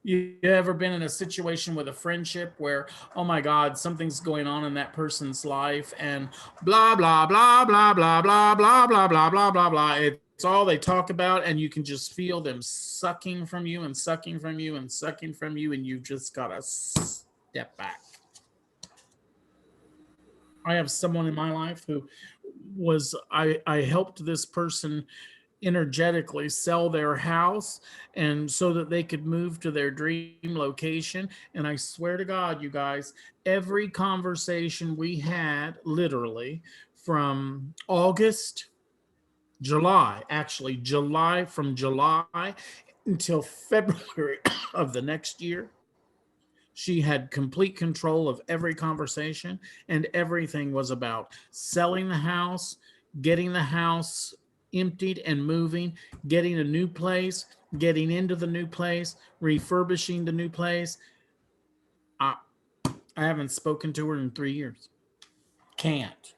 Speaker 1: You ever been in a situation with a friendship where, oh my God, something's going on in that person's life and blah, blah, blah, blah, blah, blah, blah, blah, blah, blah, blah, blah. It's all they talk about, and you can just feel them sucking from you and sucking from you and sucking from you, and you've just got to step back. I have someone in my life who I helped this person energetically sell their house, and so that they could move to their dream location. And I swear to God, you guys, every conversation we had, literally from July from July until February of the next year, she had complete control of every conversation, and everything was about selling the house, getting the house emptied and moving, getting a new place, getting into the new place, refurbishing the new place. I haven't spoken to her in 3 years. Can't.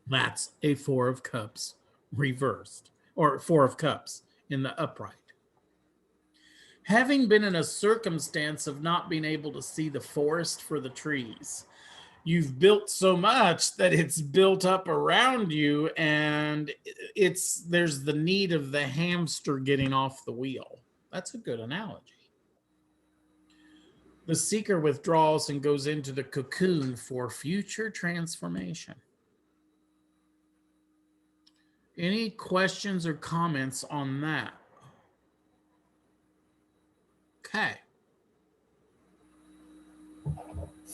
Speaker 1: That's a 4 of Cups reversed, or 4 of Cups in the upright. Having been in a circumstance of not being able to see the forest for the trees, You've built so much that it's built up around you, and there's the need of the hamster getting off the wheel. That's a good analogy. The seeker withdraws and goes into the cocoon for future transformation. Any questions or comments on that? Okay.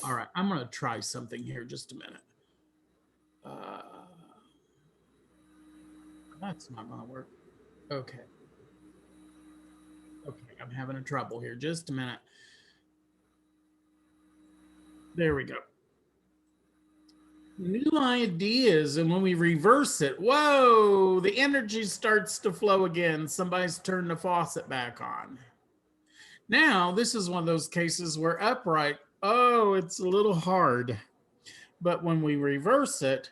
Speaker 1: All right, I'm going to try something here just a minute. That's not going to work. Okay. Okay, I'm having a trouble here. Just a minute. There we go. New ideas, and when we reverse it, whoa, the energy starts to flow again. Somebody's turned the faucet back on. Now, this is one of those cases where upright, oh, it's a little hard. But when we reverse it,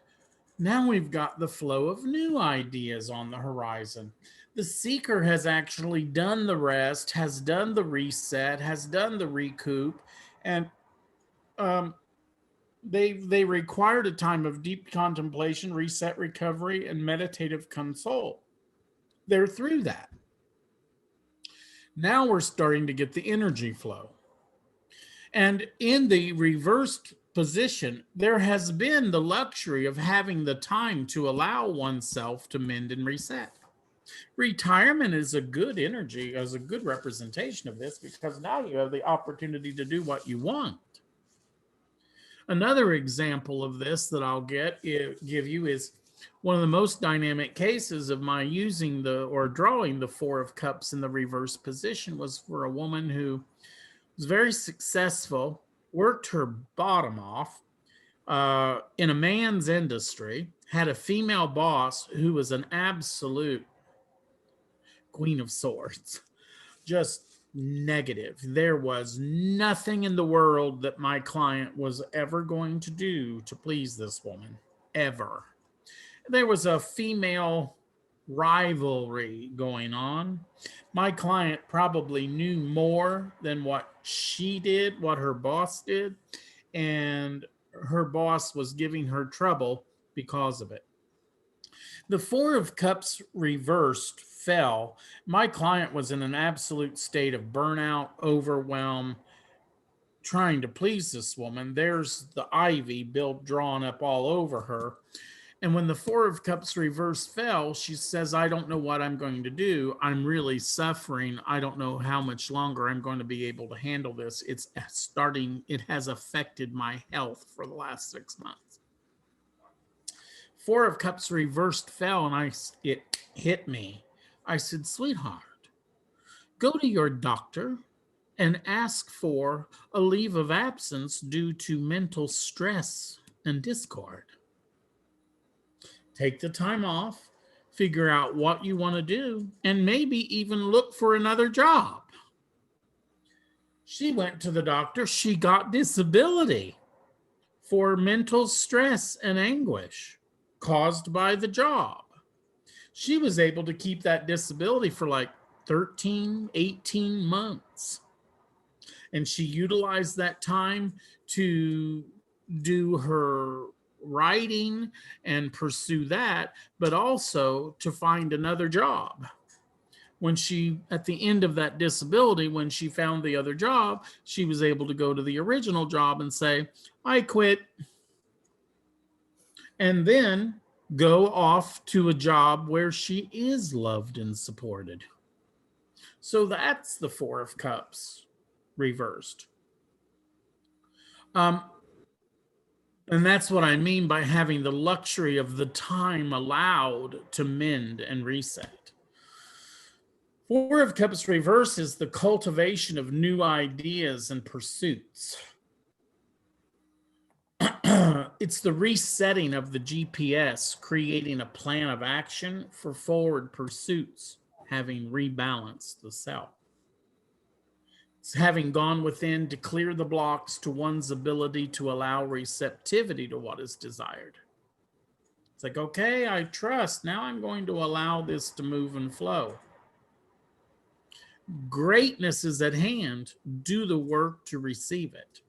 Speaker 1: now we've got the flow of new ideas on the horizon. The seeker has actually done the rest, has done the reset, has done the recoup, and they required a time of deep contemplation, reset, recovery, and meditative consult. They're through that. Now we're starting to get the energy flow. And in the reversed position, there has been the luxury of having the time to allow oneself to mend and reset. Retirement is a good energy, as a good representation of this, because now you have the opportunity to do what you want. Another example of this that I'll give you is one of the most dynamic cases of my using drawing the Four of Cups in the reverse position was for a woman who was very successful, worked her bottom off in a man's industry, had a female boss who was an absolute Queen of Swords, just negative. There was nothing in the world that my client was ever going to do to please this woman, ever. There was a female rivalry going on. My client probably knew more than what she did, what her boss did, and her boss was giving her trouble because of it. The Four of Cups reversed fell. My client was in an absolute state of burnout, overwhelm, trying to please this woman. There's the ivy drawn up all over her. And when the Four of Cups reverse fell, she says, I don't know what I'm going to do. I'm really suffering. I don't know how much longer I'm going to be able to handle this. It has affected my health for the last 6 months. Four of Cups reversed fell, and it hit me. I said, sweetheart, go to your doctor and ask for a leave of absence due to mental stress and discord. Take the time off, figure out what you want to do, and maybe even look for another job. She went to the doctor. She got disability for mental stress and anguish caused by the job. She was able to keep that disability for like 13, 18 months. And she utilized that time to do her writing and pursue that, but also to find another job. When she, at the end of that disability, when she found the other job, she was able to go to the original job and say, I quit. And then go off to a job where she is loved and supported. So that's the Four of Cups reversed. And that's what I mean by having the luxury of the time allowed to mend and reset. Four of Cups reverse is the cultivation of new ideas and pursuits. It's the resetting of the GPS, creating a plan of action for forward pursuits, having rebalanced the self. It's having gone within to clear the blocks to one's ability to allow receptivity to what is desired. It's like, okay, I trust. Now I'm going to allow this to move and flow. Greatness is at hand. Do the work to receive it.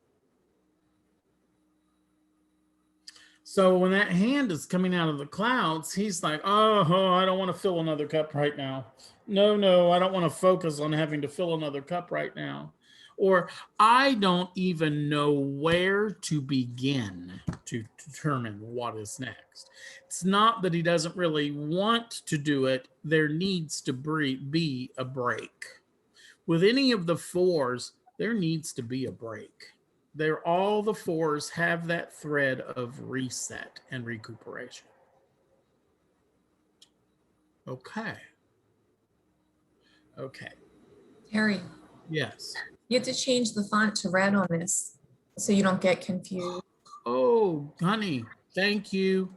Speaker 1: So when that hand is coming out of the clouds, he's like, oh, I don't want to fill another cup right now. No, I don't want to focus on having to fill another cup right now. Or I don't even know where to begin to determine what is next. It's not that he doesn't really want to do it. There needs to be a break. With any of the fours, there needs to be a break. All the fours have that thread of reset and recuperation. Okay.
Speaker 4: Terry,
Speaker 1: Yes.
Speaker 4: you have to change the font to red on this so you don't get confused.
Speaker 1: Oh, honey, thank you.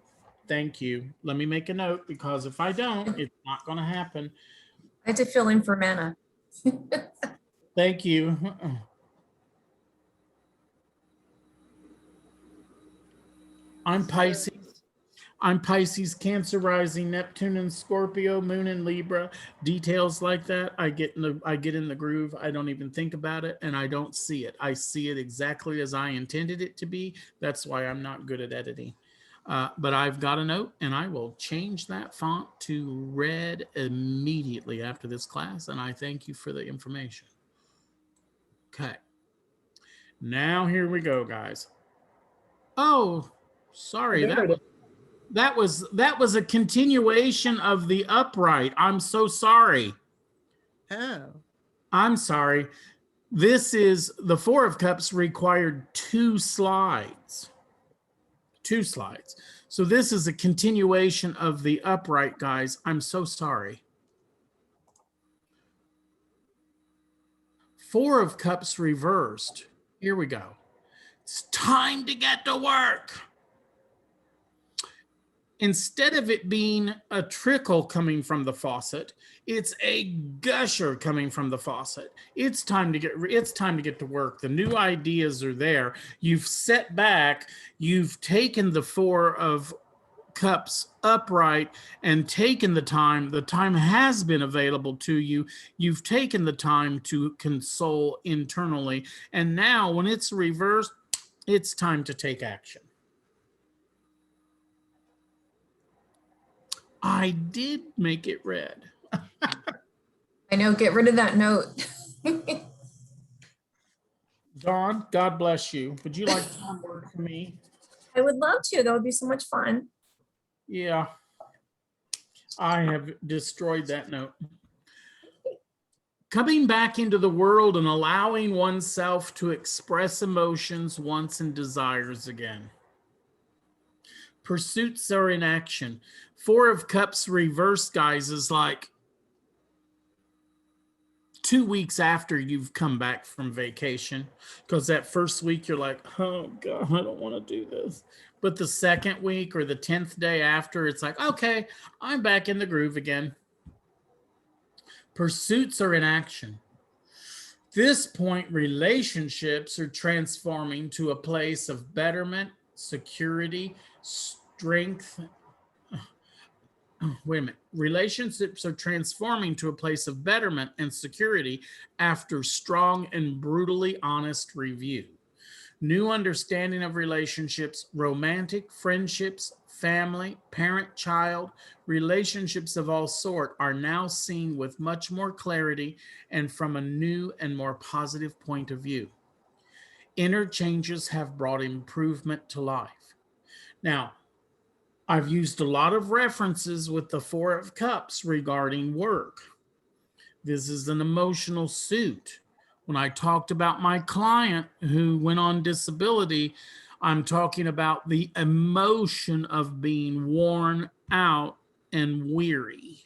Speaker 1: Let me make a note, because if I don't, it's not going to happen.
Speaker 4: I had to fill in for Manna.
Speaker 1: Thank you. I'm Pisces. Cancer rising, Neptune and Scorpio, Moon and Libra. Details like that, I get in the groove. I don't even think about it, and I don't see it. I see it exactly as I intended it to be. That's why I'm not good at editing. But I've got a note, and I will change that font to red immediately after this class, and I thank you for the information. Okay. Now here we go, guys. Oh, sorry. That was a continuation of the upright. I'm so sorry.
Speaker 3: Oh.
Speaker 1: I'm sorry. This is the Four of Cups required 2 slides. 2 slides. So this is a continuation of the upright, guys. I'm so sorry. Four of Cups reversed. Here we go. It's time to get to work. Instead of it being a trickle coming from the faucet, it's a gusher coming from the faucet. It's time to get to work. The new ideas are there. You've set back, you've taken the Four of Cups upright and taken the time. The time has been available to you. You've taken the time to console internally. And now when it's reversed, it's time to take action. I did make it red.
Speaker 4: I know, get rid of that note.
Speaker 1: Dawn, God bless you. Would you like one word from me?
Speaker 4: I would love to. That would be so much fun.
Speaker 1: Yeah. I have destroyed that note. Coming back into the world and allowing oneself to express emotions, wants, and desires again. Pursuits are in action. Four of Cups reversed, guys, is like 2 weeks after you've come back from vacation, because that first week you're like, oh God, I don't want to do this. But the second week or the 10th day after, it's like, okay, I'm back in the groove again. Pursuits are in action. This point, relationships are transforming to a place of betterment, security, strength. Wait a minute. Relationships are transforming to a place of betterment and security after strong and brutally honest review. New understanding of relationships, romantic, friendships, family, parent-child, relationships of all sort are now seen with much more clarity and from a new and more positive point of view. Inner changes have brought improvement to life. Now, I've used a lot of references with the Four of Cups regarding work. This is an emotional suit. When I talked about my client who went on disability, I'm talking about the emotion of being worn out and weary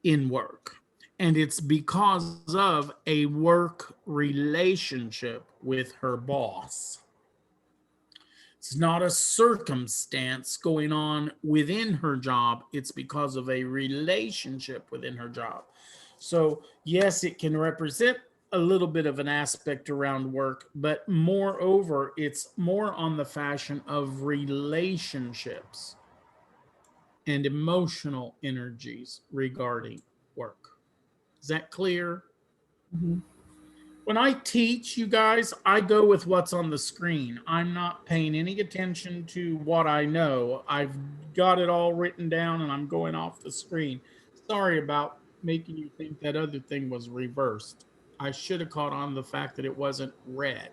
Speaker 1: in work. And it's because of a work relationship with her boss. It's not a circumstance going on within her job. It's because of a relationship within her job. So yes, it can represent a little bit of an aspect around work, but moreover, it's more on the fashion of relationships and emotional energies regarding work. Is that clear?
Speaker 2: Mhm.
Speaker 1: When I teach you guys, I go with what's on the screen. I'm not paying any attention to what I know. I've got it all written down and I'm going off the screen. Sorry about making you think that other thing was reversed. I should have caught on the fact that it wasn't red.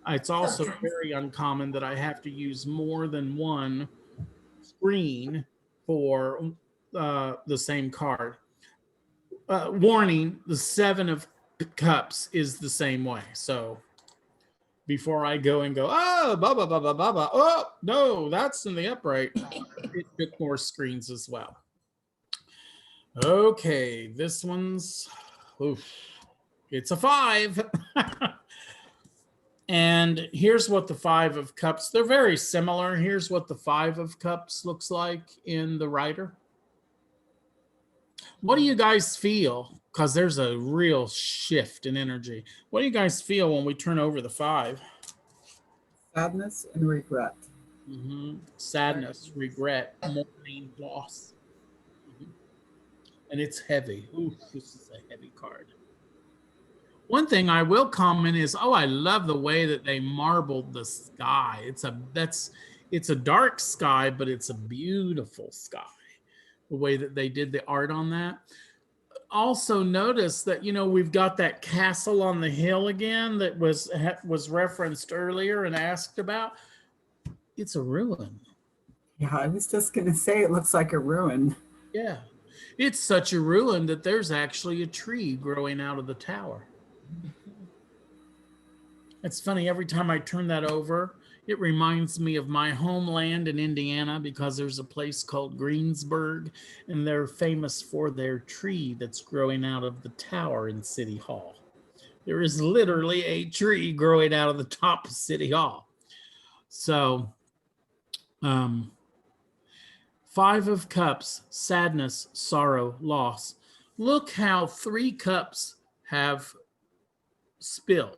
Speaker 1: It's also
Speaker 4: Okay.
Speaker 1: very uncommon that I have to use more than one screen for the same card. Warning, the 7 of Cups is the same way. So before I go and go, oh, blah, blah, blah, blah, blah, blah. Oh, no, that's in the upright. It took more screens as well. Okay, this one's, oof, it's a 5. And here's what the 5 of Cups, they're very similar. Here's what the 5 of Cups looks like in the Rider. What do you guys feel? Because there's a real shift in energy. What do you guys feel when we turn over the 5?
Speaker 2: Sadness and regret.
Speaker 1: Sadness, regret, mourning, loss. And it's heavy. Ooh, this is a heavy card. One thing I will comment is, oh, I love the way that they marbled the sky. It's a dark sky, but it's a beautiful sky. The way that they did the art on that. Also notice that, we've got that castle on the hill again that was referenced earlier and asked about. It's a ruin.
Speaker 2: Yeah, I was just going to say it looks like a ruin.
Speaker 1: Yeah. It's such a ruin that there's actually a tree growing out of the tower. It's funny, every time I turn that over, it reminds me of my homeland in Indiana because there's a place called Greensburg, and they're famous for their tree that's growing out of the tower in City Hall. There is literally a tree growing out of the top of City Hall. So, 5 of Cups, sadness, sorrow, loss. Look how 3 cups have spilled.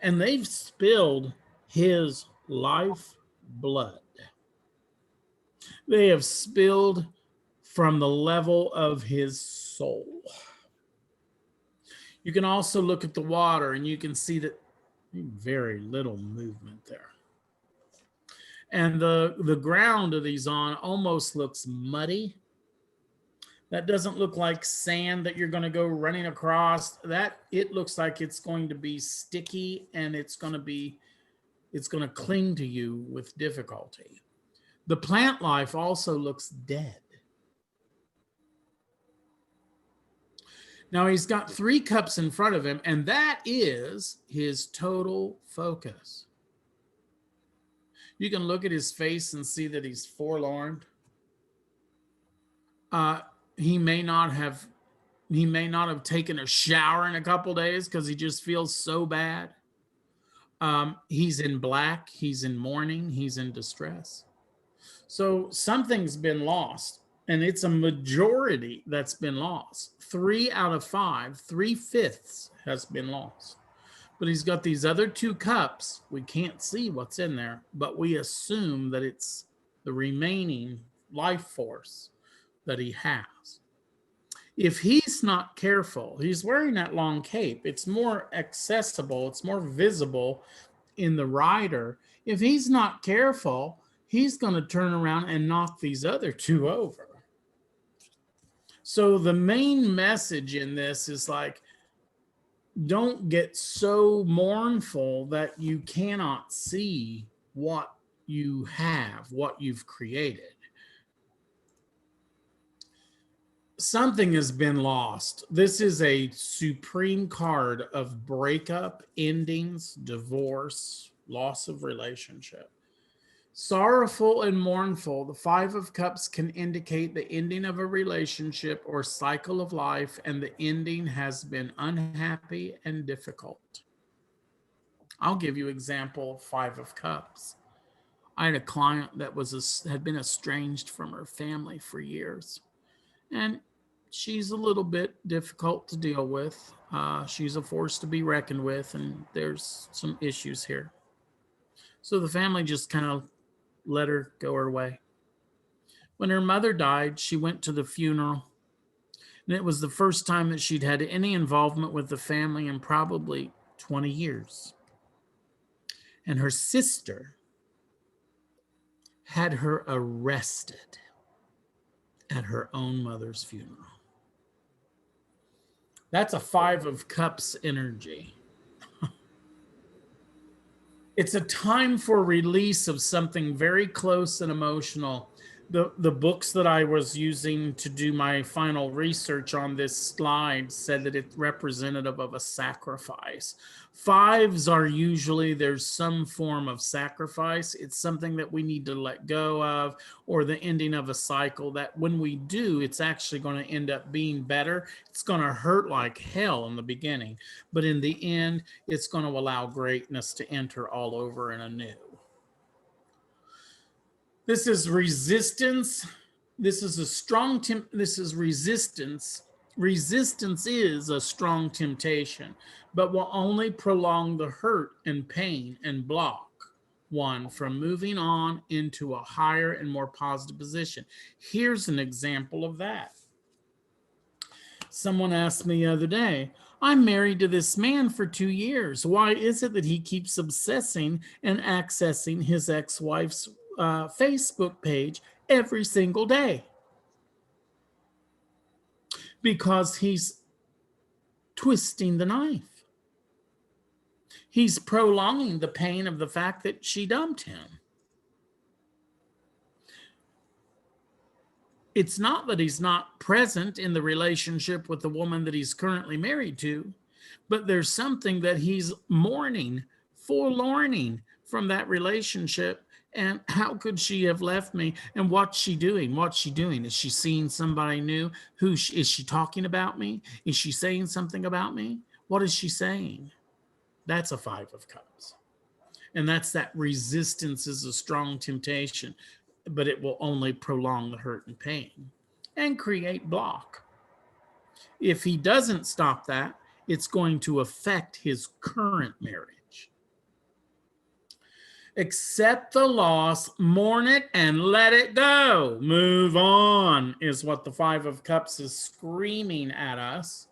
Speaker 1: And they've spilled his life blood. They have spilled from the level of his soul. You can also look at the water and you can see that very little movement there. And the ground of these on almost looks muddy. That doesn't look like sand that you're going to go running across. That it looks like it's going to be sticky and it's going to cling to you with difficulty. The plant life also looks dead. Now he's got 3 cups in front of him, and that is his total focus. You can look at his face and see that he's forlorn. He may not have taken a shower in a couple days because he just feels so bad. He's in black, he's in mourning, he's in distress. So something's been lost, and it's a majority that's been lost. 3 out of 5, 3/5 has been lost. But he's got these other 2 cups. We can't see what's in there, but we assume that it's the remaining life force that he has. If he's not careful, he's wearing that long cape. It's more accessible. It's more visible in the rider. If he's not careful, he's going to turn around and knock these other 2 over. So the main message in this is like, don't get so mournful that you cannot see what you have, what you've created. Something has been lost. This is a supreme card of breakup, endings, divorce, loss of relationship. Sorrowful and mournful, the 5 of Cups can indicate the ending of a relationship or cycle of life, and the ending has been unhappy and difficult. I'll give you an example of 5 of Cups. I had a client that had been estranged from her family for years. And she's a little bit difficult to deal with. She's a force to be reckoned with, and there's some issues here. So the family just kind of let her go her way. When her mother died, she went to the funeral. And it was the first time that she'd had any involvement with the family in probably 20 years. And her sister had her arrested at her own mother's funeral. That's a 5 of Cups energy. It's a time for release of something very close and emotional. The books that I was using to do my final research on this slide said that it's representative of a sacrifice. 5s are usually there's some form of sacrifice. It's something that we need to let go of, or the ending of a cycle that when we do, it's actually going to end up being better. It's going to hurt like hell in the beginning, but in the end, it's going to allow greatness to enter all over and anew. This is resistance. This is a strong this is resistance. Resistance is a strong temptation, but will only prolong the hurt and pain and block one from moving on into a higher and more positive position. Here's an example of that. Someone asked me the other day, I'm married to this man for 2 years. Why is it that he keeps obsessing and accessing his ex-wife's Facebook page every single day? Because he's twisting the knife. He's prolonging the pain of the fact that she dumped him. It's not that he's not present in the relationship with the woman that he's currently married to, but there's something that he's mourning, forlorning from that relationship. And how could she have left me? And what's she doing? What's she doing? Is she seeing somebody new? Is she talking about me? Is she saying something about me? What is she saying? That's a 5 of Cups. And that's that resistance is a strong temptation, but it will only prolong the hurt and pain and create block. If he doesn't stop that, it's going to affect his current marriage. Accept the loss, mourn it, and let it go. Move on is what the 5 of Cups is screaming at us.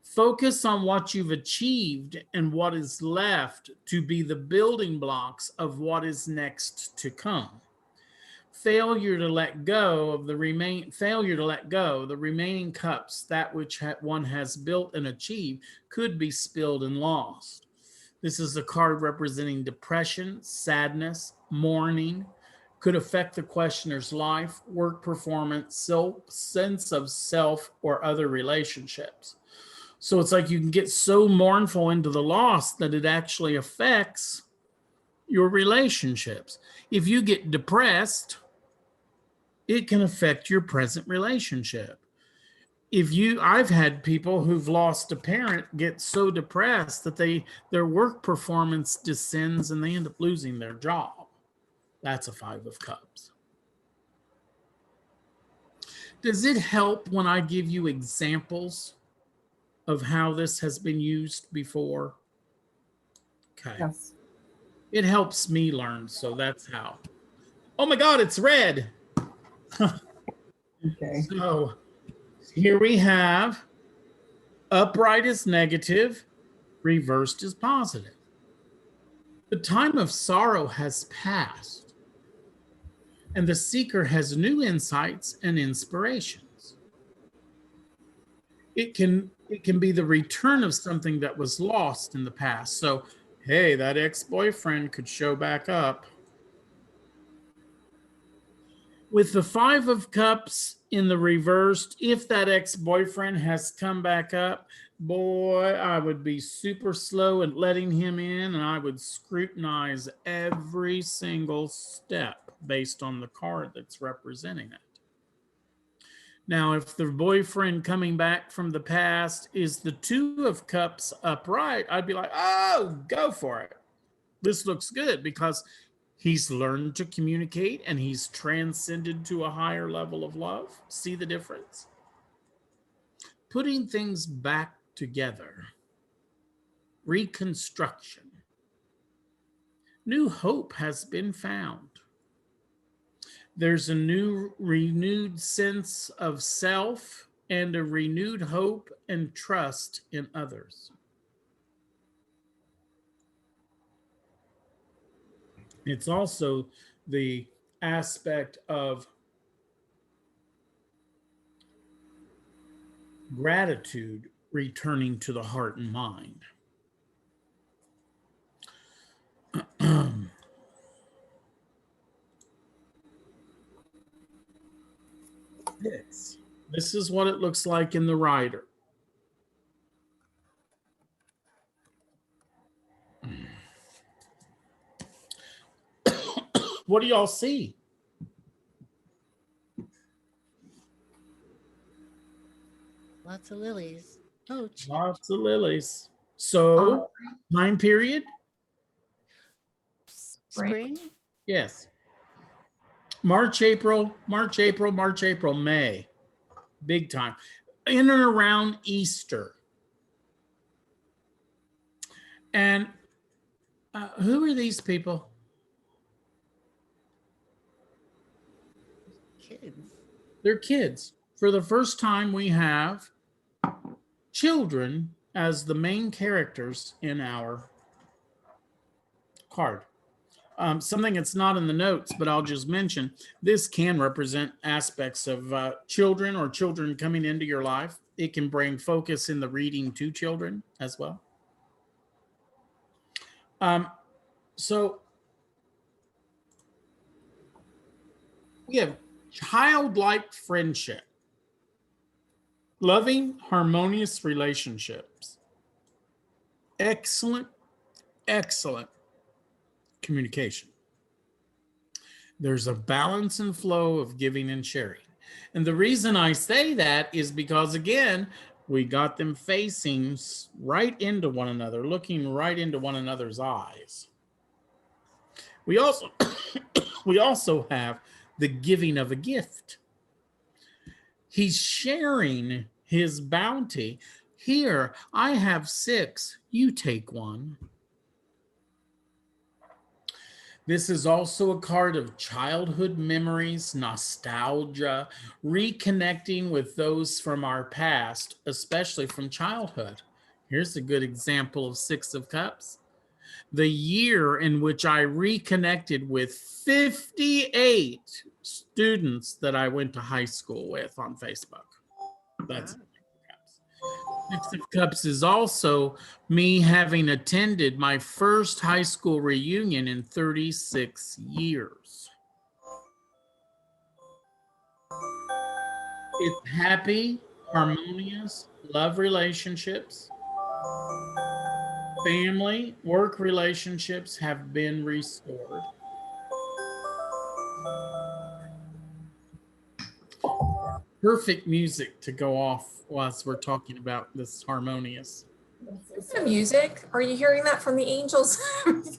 Speaker 1: Focus on what you've achieved and what is left to be the building blocks of what is next to come. Failure to let go, the remaining cups, that which one has built and achieved, could be spilled and lost. This is a card representing depression, sadness, mourning, could affect the questioner's life, work performance, sense of self, or other relationships. So it's like you can get so mournful into the loss that it actually affects your relationships. If you get depressed, it can affect your present relationship. I've had people who've lost a parent get so depressed that their work performance descends and they end up losing their job. That's a 5 of Cups. Does it help when I give you examples of how this has been used before? Okay.
Speaker 2: Yes.
Speaker 1: It helps me learn, so that's how. Oh my God, it's red.
Speaker 2: Okay.
Speaker 1: So here we have upright is negative, reversed is positive. The time of sorrow has passed, and the seeker has new insights and inspirations. It can be the return of something that was lost in the past. So, hey, that ex-boyfriend could show back up. With the 5 of Cups in the reversed, if that ex-boyfriend has come back up, boy, I would be super slow at letting him in, and I would scrutinize every single step based on the card that's representing it. Now, if the boyfriend coming back from the past is the 2 of Cups upright, I'd be like, oh, go for it. This looks good because he's learned to communicate and he's transcended to a higher level of love. See the difference? Putting things back together. Reconstruction. New hope has been found. There's a new renewed sense of self and a renewed hope and trust in others. It's also the aspect of gratitude returning to the heart and mind. This is what it looks like in the rider. What do y'all see?
Speaker 3: Lots of lilies. Oh,
Speaker 1: Lots of lilies. So, time period?
Speaker 3: spring.
Speaker 1: Yes. March, April, May. Big time. In and around Easter. And who are these people?
Speaker 3: Kids.
Speaker 1: They're kids. For the first time, we have children as the main characters in our card. Something that's not in the notes, but I'll just mention, this can represent aspects of children or children coming into your life. It can bring focus in the reading to children as well. So we have childlike friendship, loving, harmonious relationships, excellent communication. There's a balance and flow of giving and sharing. And the reason I say that is because, again, we got them facing right into one another, looking right into one another's eyes. We also have the giving of a gift. He's sharing his bounty. Here, I have 6, you take 1. This is also a card of childhood memories, nostalgia, reconnecting with those from our past, especially from childhood. Here's a good example of 6 of Cups. The year in which I reconnected with 58 students that I went to high school with on Facebook. That's 6 of Cups is also me having attended my first high school reunion in 36 years. It's happy, harmonious, love relationships. Family, work relationships have been restored. Perfect music to go off whilst we're talking about this harmonious.
Speaker 4: The music, are you hearing that from the angels?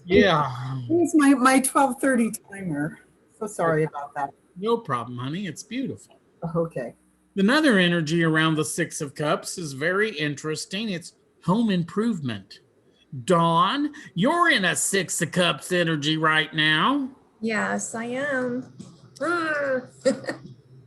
Speaker 1: Yeah.
Speaker 2: It's my 12:30 timer. So sorry about that.
Speaker 1: No problem, honey. It's beautiful.
Speaker 2: Okay.
Speaker 1: Another energy around the 6 of Cups is very interesting. It's home improvement. Dawn, you're in a 6 of Cups energy right now.
Speaker 4: Yes, I am.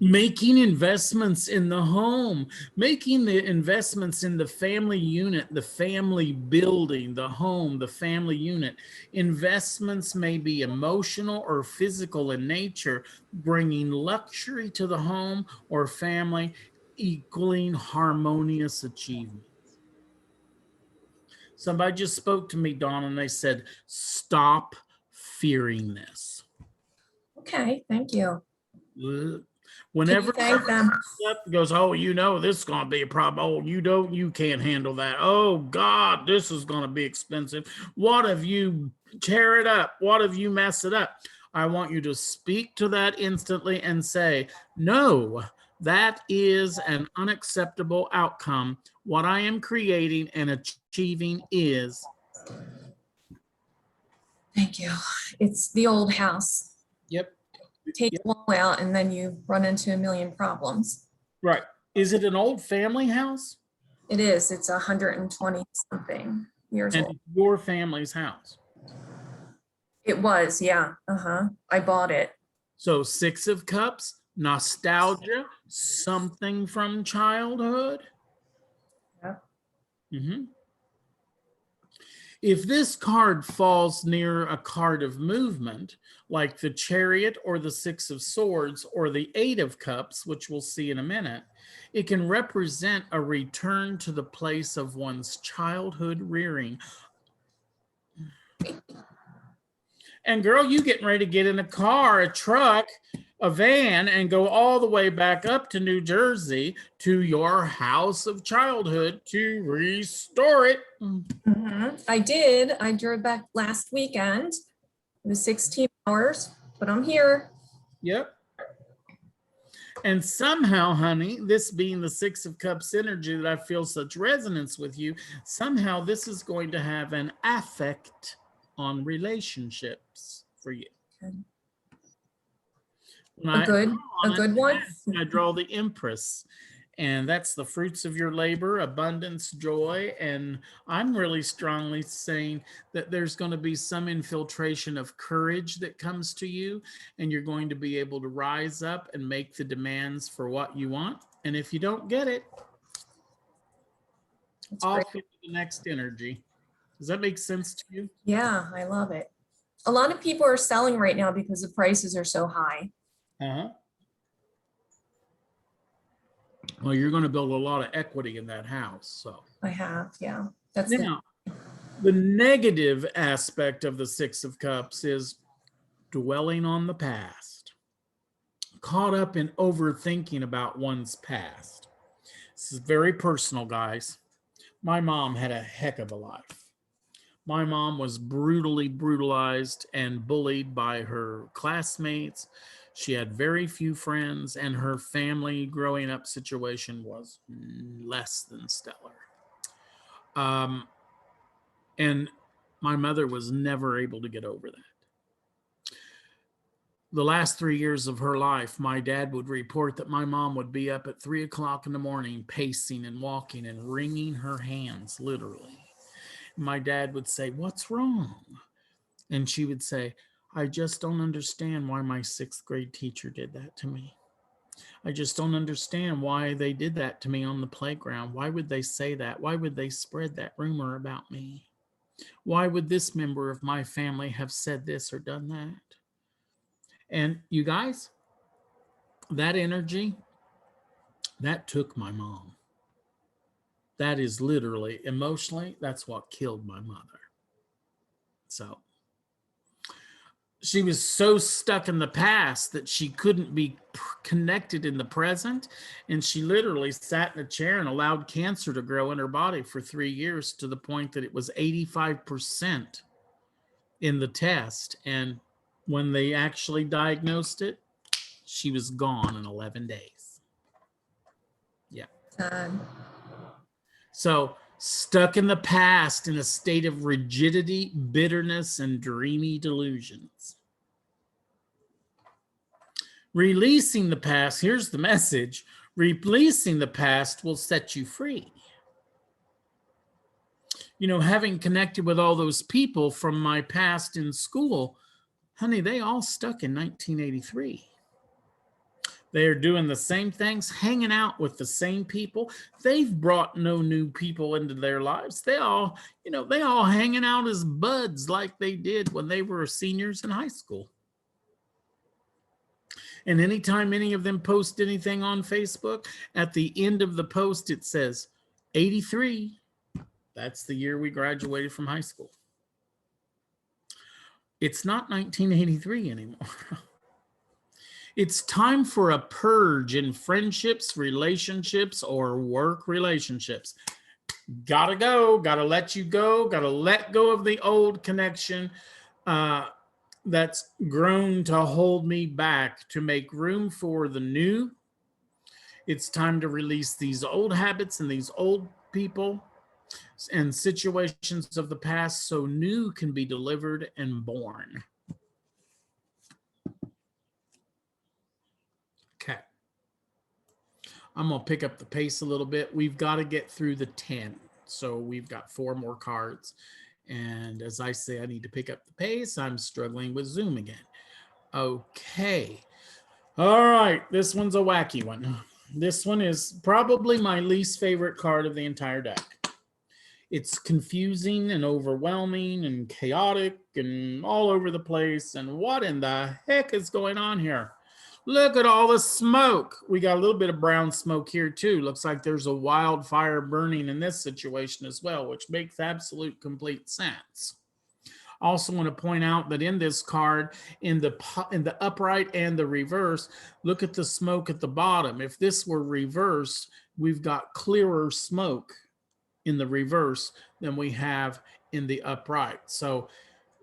Speaker 1: Making investments in the home, making the investments in the family unit, the family building, the home, the family unit. Investments may be emotional or physical in nature, bringing luxury to the home or family, equaling harmonious achievements. Somebody just spoke to me, Dawn, and they said, stop fearing this.
Speaker 4: Okay, thank you.
Speaker 1: Whenever
Speaker 4: Can you thank them?
Speaker 1: goes, oh, you know, this is going to be a problem. Oh, you can't handle that. Oh, God, this is going to be expensive. What if you tear it up? What if you mess it up? I want you to speak to that instantly and say, no, that is an unacceptable outcome. What I am creating and achieving is.
Speaker 4: Thank you. It's the old house.
Speaker 1: Yep.
Speaker 4: Take
Speaker 1: Yep.
Speaker 4: the wall out and then you run into a million problems.
Speaker 1: Right. Is it an old family house?
Speaker 4: It is. It's 120 something years
Speaker 1: And
Speaker 4: old.
Speaker 1: it's your family's house.
Speaker 4: It was, yeah. I bought it.
Speaker 1: So 6 of Cups, nostalgia, something from childhood.
Speaker 4: Yeah.
Speaker 1: Mhm. If this card falls near a card of movement, like the Chariot or the Six of Swords or the Eight of Cups, which we'll see in a minute, it can represent a return to the place of one's childhood rearing. And girl, you getting ready to get in a car, a truck, a van, and go all the way back up to New Jersey to your house of childhood to restore it.
Speaker 4: I did. I drove back last weekend. It was 16 hours, but I'm here.
Speaker 1: Yep. And somehow, honey, this being the Six of Cups energy that I feel such resonance with you, somehow this is going to have an affect on relationships for you. When
Speaker 4: A good one.
Speaker 1: I draw the Empress, and that's the fruits of your labor, abundance, joy. And I'm really strongly saying that there's going to be some infiltration of courage that comes to you, and you're going to be able to rise up and make the demands for what you want. And if you don't get it, off into the next energy. Does that make sense to you?
Speaker 4: Yeah, I love it. A lot of people are selling right now because the prices are so high.
Speaker 1: Uh-huh. Well, you're going to build a lot of equity in that house. So
Speaker 4: I have, yeah. That's
Speaker 1: now, the negative aspect of the Six of Cups is dwelling on the past, caught up in overthinking about one's past. This is very personal, guys. My mom had a heck of a life. My mom was brutally brutalized and bullied by her classmates. She had very few friends, and her family growing up situation was less than stellar. And my mother was never able to get over that. The last 3 years of her life, my dad would report that my mom would be up at 3 o'clock in the morning, pacing and walking and wringing her hands, literally. My dad would say, "What's wrong?" And she would say, "I just don't understand why my 6th grade teacher did that to me. I just don't understand why they did that to me on the playground. Why would they say that? Why would they spread that rumor about me? Why would this member of my family have said this or done that?" And you guys, that energy, that took my mom. That is literally, emotionally, that's what killed my mother. So she was so stuck in the past that she couldn't be connected in the present. And she literally sat in a chair and allowed cancer to grow in her body for 3 years, to the point that it was 85% in the test. And when they actually diagnosed it, she was gone in 11 days. Yeah. So stuck in the past in a state of rigidity, bitterness, and dreamy delusions. Releasing the past, here's the message: releasing the past will set you free. You know, having connected with all those people from my past in school, honey, they all stuck in 1983. They are doing the same things, hanging out with the same people. They've brought no new people into their lives. They all, they all hanging out as buds like they did when they were seniors in high school. And anytime any of them post anything on Facebook, at the end of the post, it says 83. That's the year we graduated from high school. It's not 1983 anymore. It's time for a purge in friendships, relationships, or work relationships. Gotta go, gotta let you go, gotta let go of the old connection that's grown to hold me back, to make room for the new. It's time to release these old habits and these old people and situations of the past, so new can be delivered and born. Okay. I'm going to pick up the pace a little bit. We've got to get through the 10. So we've got 4 more cards. And as I say, I need to pick up the pace. I'm struggling with Zoom again. Okay. All right, this one's a wacky one. This one is probably my least favorite card of the entire deck. It's confusing and overwhelming and chaotic and all over the place. And what in the heck is going on here? Look at all the smoke. We got a little bit of brown smoke here too. Looks like there's a wildfire burning in this situation as well, which makes absolute complete sense. Also want to point out that in this card, in the upright and the reverse, look at the smoke at the bottom. If this were reversed, we've got clearer smoke in the reverse than we have in the upright. So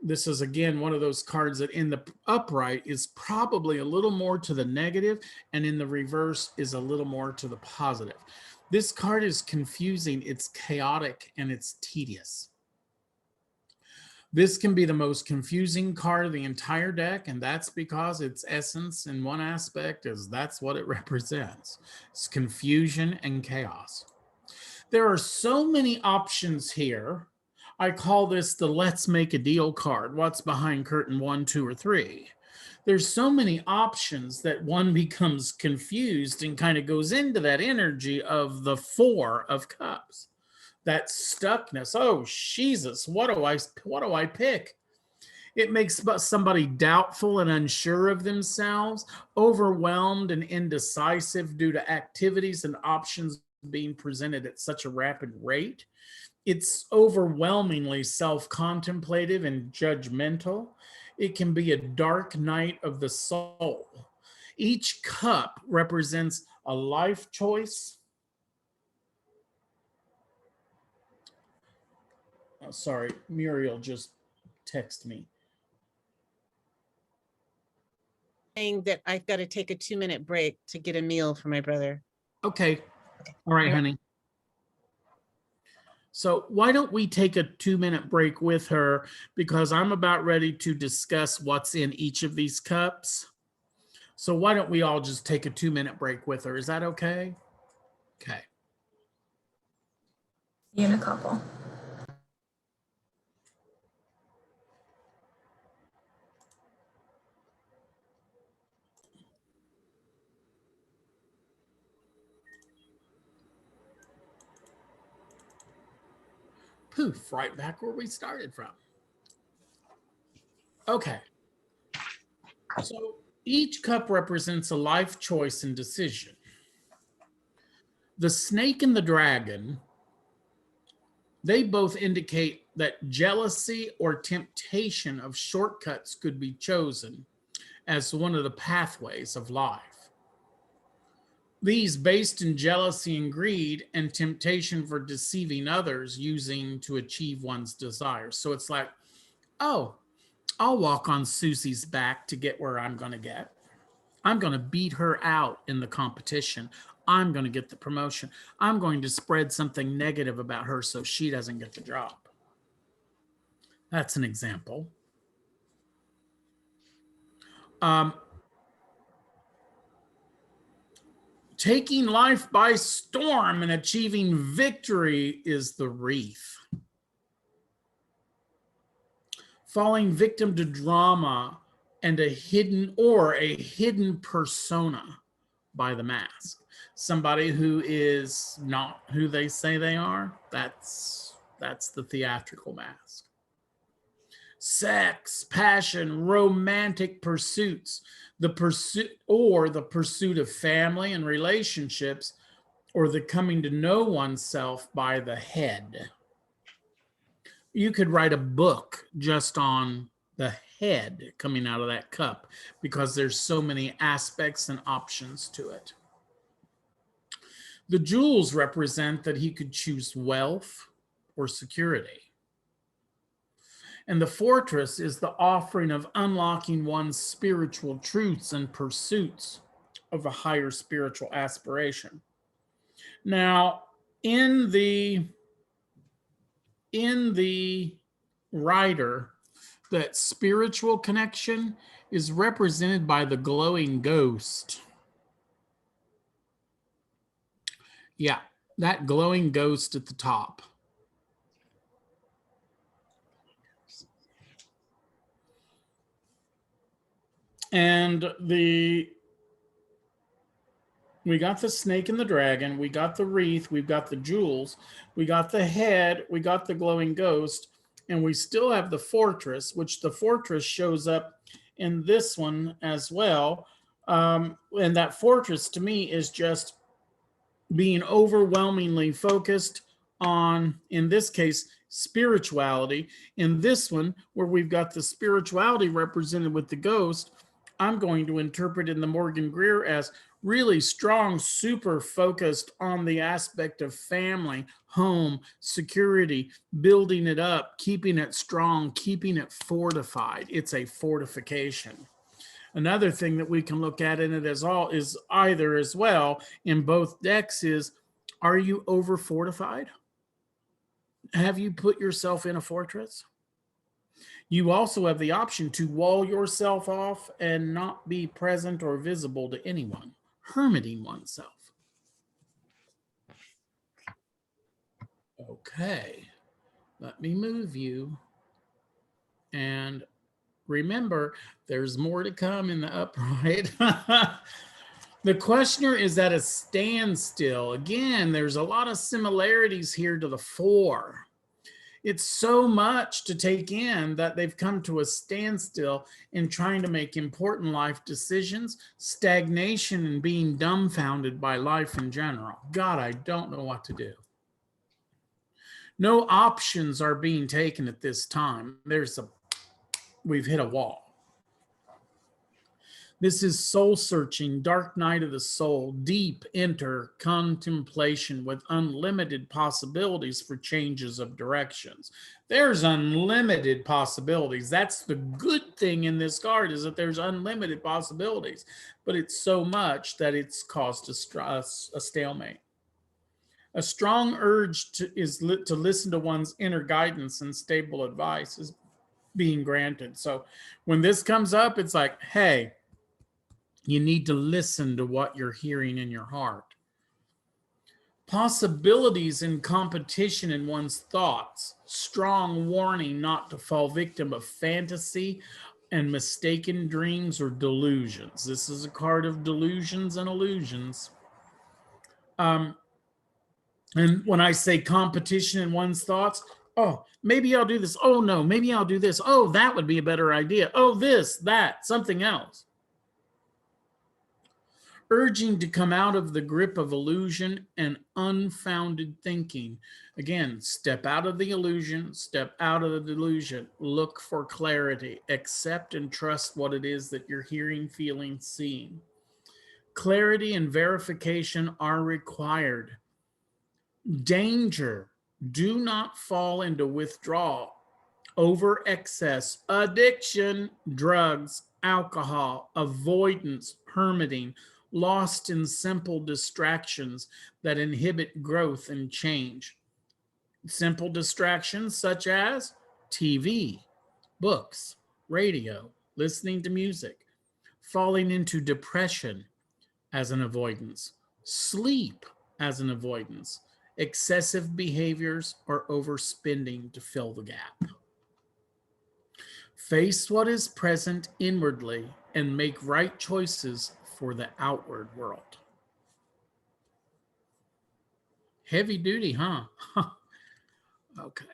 Speaker 1: this is, again, one of those cards that in the upright is probably a little more to the negative, and in the reverse is a little more to the positive. This card is confusing, it's chaotic, and it's tedious. This can be the most confusing card of the entire deck, and that's because its essence in one aspect is that's what it represents. It's confusion and chaos. There are so many options here. I call this the let's make a deal card. What's behind curtain 1, 2, or 3? There's so many options that one becomes confused and kind of goes into that energy of the 4 of Cups. That stuckness. Oh, Jesus, what do I pick? It makes somebody doubtful and unsure of themselves, overwhelmed and indecisive due to activities and options being presented at such a rapid rate. It's overwhelmingly self-contemplative and judgmental. It can be a dark night of the soul. Each cup represents a life choice. Oh, sorry, Muriel just texted me.
Speaker 3: Saying that I've got to take a 2-minute break to get a meal for my brother.
Speaker 1: Okay. All right, honey. So why don't we take a 2-minute break with her, because I'm about ready to discuss what's in each of these cups. So why don't we all just take a 2-minute break with her? Is that okay? Okay.
Speaker 4: See you in a couple.
Speaker 1: Poof, right back where we started from. Okay. So each cup represents a life choice and decision. The snake and the dragon, they both indicate that jealousy or temptation of shortcuts could be chosen as one of the pathways of life. These based in jealousy and greed and temptation for deceiving others using to achieve one's desires. So it's like, oh, I'll walk on Susie's back to get where I'm going to get. I'm going to beat her out in the competition. I'm going to get the promotion. I'm going to spread something negative about her so she doesn't get the job. That's an example. Taking life by storm and achieving victory is the wreath. Falling victim to drama and a hidden persona by the mask. Somebody who is not who they say they are. That's the theatrical mask. Sex, passion, romantic pursuits, the pursuit of family and relationships, or the coming to know oneself by the head. You could write a book just on the head coming out of that cup because there's so many aspects and options to it. The jewels represent that he could choose wealth or security. And the fortress is the offering of unlocking one's spiritual truths and pursuits of a higher spiritual aspiration. Now, in the writer, that spiritual connection is represented by the glowing ghost. Yeah, that glowing ghost at the top. And the We got the snake and the dragon. We got the wreath. We've got the jewels. We got the head. We got the glowing ghost. And we still have the fortress, which the fortress shows up in this one as well. And that fortress to me is just being overwhelmingly focused on, in this case, spirituality. In this one, where we've got the spirituality represented with the ghost, I'm going to interpret in the Morgan Greer as really strong, super focused on the aspect of family, home, security, building it up, keeping it strong, keeping it fortified. It's a fortification. Another thing that we can look at in it as all is either as well in both decks is, are you over fortified? Have you put yourself in a fortress? You also have the option to wall yourself off and not be present or visible to anyone, hermiting oneself. Okay, let me move you. And remember, there's more to come in the upright. The questioner is at a standstill. Again, there's a lot of similarities here to the 4. It's so much to take in that they've come to a standstill in trying to make important life decisions, stagnation, and being dumbfounded by life in general. God, I don't know what to do. No options are being taken at this time. We've hit a wall. This is soul searching, dark night of the soul, deep inner contemplation with unlimited possibilities for changes of directions. There's unlimited possibilities. That's the good thing in this card, is that there's unlimited possibilities, but it's so much that it's caused a stalemate. A strong urge to listen to one's inner guidance and stable advice is being granted. So when this comes up, it's like, hey, you need to listen to what you're hearing in your heart. Possibilities in competition in one's thoughts. Strong warning not to fall victim of fantasy and mistaken dreams or delusions. This is a card of delusions and illusions. And when I say competition in one's thoughts, oh, maybe I'll do this. Oh, no, maybe I'll do this. Oh, that would be a better idea. Oh, this, that, something else. Urging to come out of the grip of illusion and unfounded thinking. Again, step out of the illusion, step out of the delusion, look for clarity, accept and trust what it is that you're hearing, feeling, seeing. Clarity and verification are required. Danger, do not fall into withdrawal, over excess, addiction, drugs, alcohol, avoidance, hermiting, lost in simple distractions that inhibit growth and change. Simple distractions such as TV, books, radio, listening to music, falling into depression as an avoidance, sleep as an avoidance, excessive behaviors, or overspending to fill the gap. Face what is present inwardly and make right choices for the outward world. Heavy duty, huh? Okay.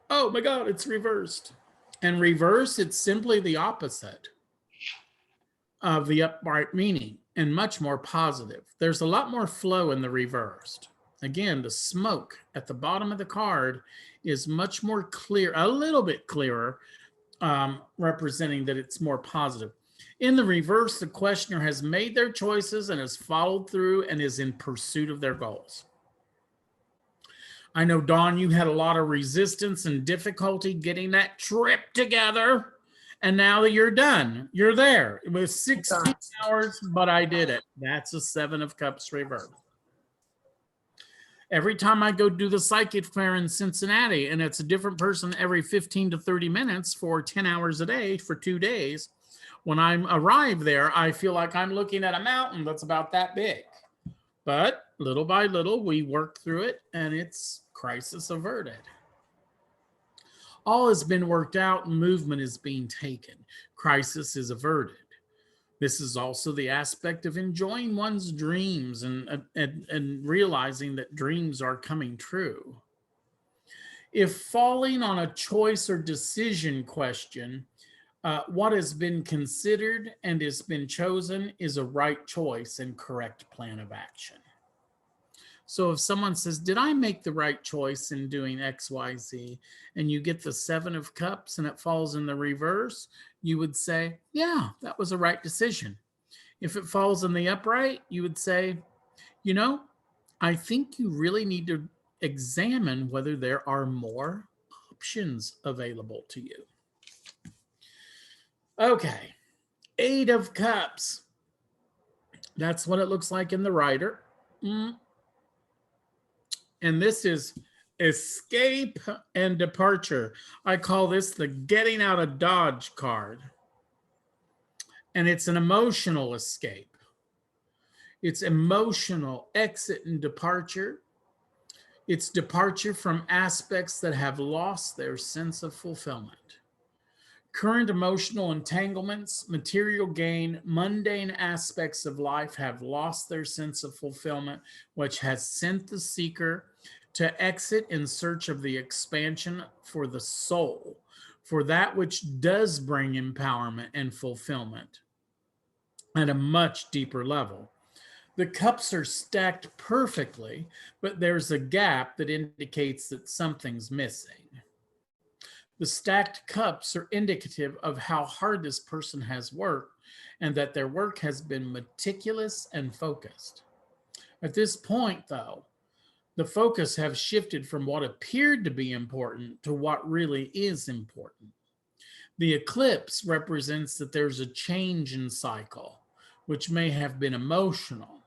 Speaker 1: Oh my God, it's reversed. And reverse, it's simply the opposite of the upright meaning and much more positive. There's a lot more flow in the reversed. Again, the smoke at the bottom of the card is much more clear, a little bit clearer, representing that it's more positive. In the reverse, the questioner has made their choices and has followed through and is in pursuit of their goals. I know, Dawn, you had a lot of resistance and difficulty getting that trip together. And now that you're done, you're there. It was 16 hours, but I did it. That's a 7 of Cups reverse. Every time I go do the psychic fair in Cincinnati, and it's a different person every 15 to 30 minutes for 10 hours a day for 2 days, when I arrive there, I feel like I'm looking at a mountain that's about that big. But little by little, we work through it, and it's crisis averted. All has been worked out, movement is being taken. crisis is averted. This is also the aspect of enjoying one's dreams and realizing that dreams are coming true. If falling on a choice or decision question, what has been considered and has been chosen is a right choice and correct plan of action. So if someone says, did I make the right choice in doing X, Y, Z? And you get the 7 of Cups and it falls in the reverse, you would say, yeah, that was a right decision. If it falls in the upright, you would say, you know, I think you really need to examine whether there are more options available to you. Okay, 8 of Cups. That's what it looks like in the Rider. And this is escape and departure. I call this the getting out of Dodge card. And it's an emotional escape. It's emotional exit and departure. It's departure from aspects that have lost their sense of fulfillment. Current emotional entanglements, material gain, mundane aspects of life have lost their sense of fulfillment, which has sent the seeker to exit in search of the expansion for the soul, for that which does bring empowerment and fulfillment at a much deeper level. The cups are stacked perfectly, but there's a gap that indicates that something's missing. The stacked cups are indicative of how hard this person has worked and that their work has been meticulous and focused. At this point, though, the focus has shifted from what appeared to be important to what really is important. The eclipse represents that there's a change in cycle, which may have been emotional,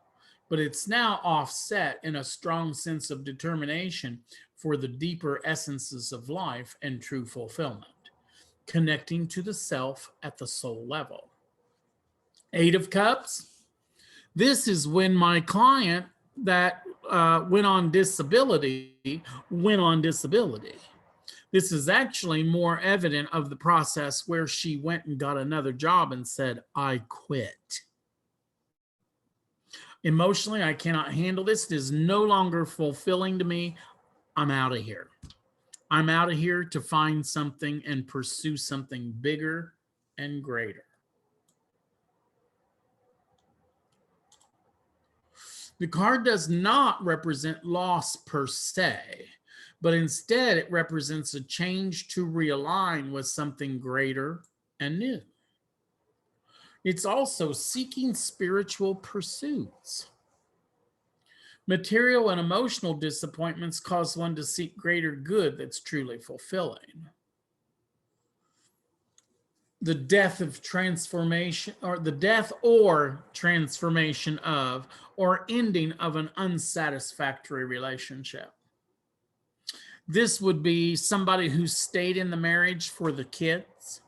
Speaker 1: but it's now offset in a strong sense of determination for the deeper essences of life and true fulfillment, connecting to the self at the soul level. 8 of Cups. This is when my client that went on disability. This is actually more evident of the process where she went and got another job and said, I quit. Emotionally, I cannot handle this. It is no longer fulfilling to me. I'm out of here. I'm out of here to find something and pursue something bigger and greater. The card does not represent loss per se, but instead it represents a change to realign with something greater and new. It's also seeking spiritual pursuits. Material and emotional disappointments cause one to seek greater good that's truly fulfilling. The death of transformation, or the death or transformation of, or ending of an unsatisfactory relationship. This would be somebody who stayed in the marriage for the kids,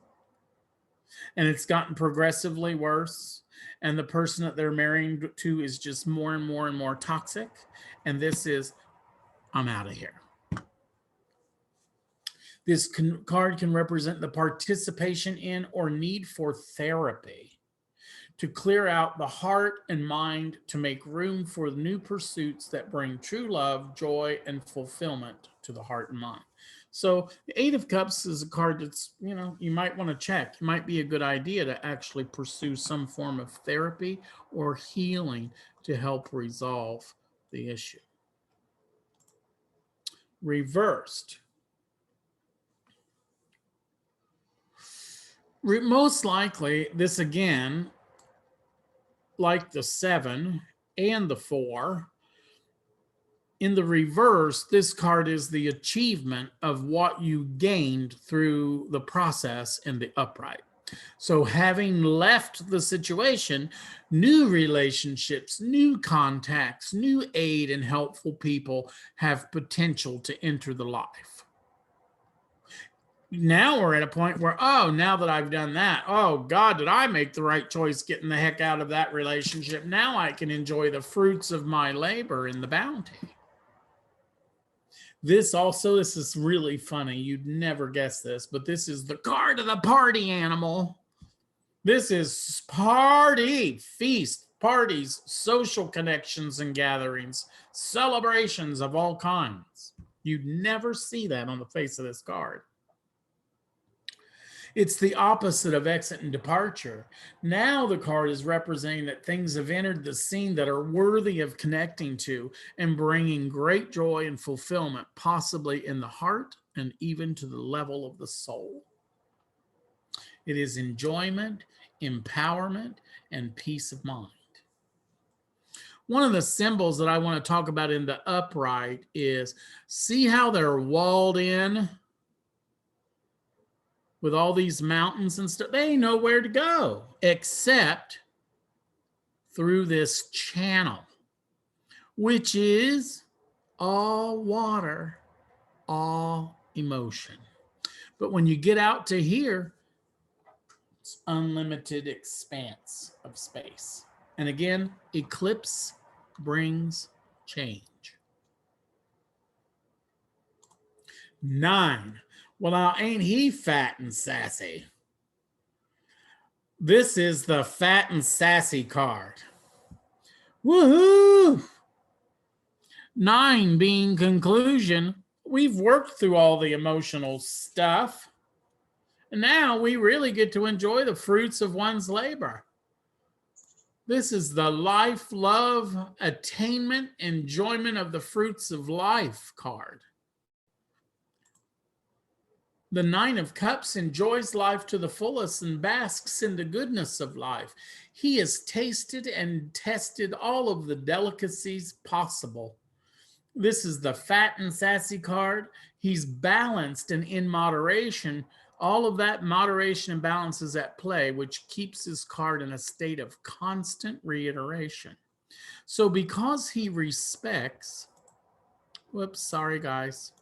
Speaker 1: and it's gotten progressively worse. And the person that they're marrying to is just more and more and more toxic. And this is, I'm out of here. This card can represent the participation in or need for therapy to clear out the heart and mind to make room for new pursuits that bring true love, joy, and fulfillment to the heart and mind. So the 8 of Cups is a card that's, you might want to check. It might be a good idea to actually pursue some form of therapy or healing to help resolve the issue. Reversed. Most likely, this again, like the 7 and the 4, in the reverse, this card is the achievement of what you gained through the process in the upright. So having left the situation, new relationships, new contacts, new aid and helpful people have potential to enter the life. Now we're at a point where, now that I've done that, God, did I make the right choice getting the heck out of that relationship? Now I can enjoy the fruits of my labor in the bounty. This is really funny. You'd never guess this, but this is the card of the party animal. This is party, feast, parties, social connections and gatherings, celebrations of all kinds. You'd never see that on the face of this card. It's the opposite of exit and departure. Now the card is representing that things have entered the scene that are worthy of connecting to and bringing great joy and fulfillment, possibly in the heart and even to the level of the soul. It is enjoyment, empowerment, and peace of mind. One of the symbols that I want to talk about in the upright is, see how they're walled in with all these mountains and stuff? They know where to go except through this channel, which is all water, all emotion. But when you get out to here, it's unlimited expanse of space. And again, eclipse brings change. 9. Well, now ain't he fat and sassy? This is the fat and sassy card. Woohoo! 9 being conclusion. We've worked through all the emotional stuff. And now we really get to enjoy the fruits of one's labor. This is the life, love, attainment, enjoyment of the fruits of life card. The 9 of Cups enjoys life to the fullest and basks in the goodness of life. He has tasted and tested all of the delicacies possible. This is the fat and sassy card. He's balanced and in moderation. All of that moderation and balance is at play, which keeps his card in a state of constant reiteration. So because he respects, whoops, sorry guys.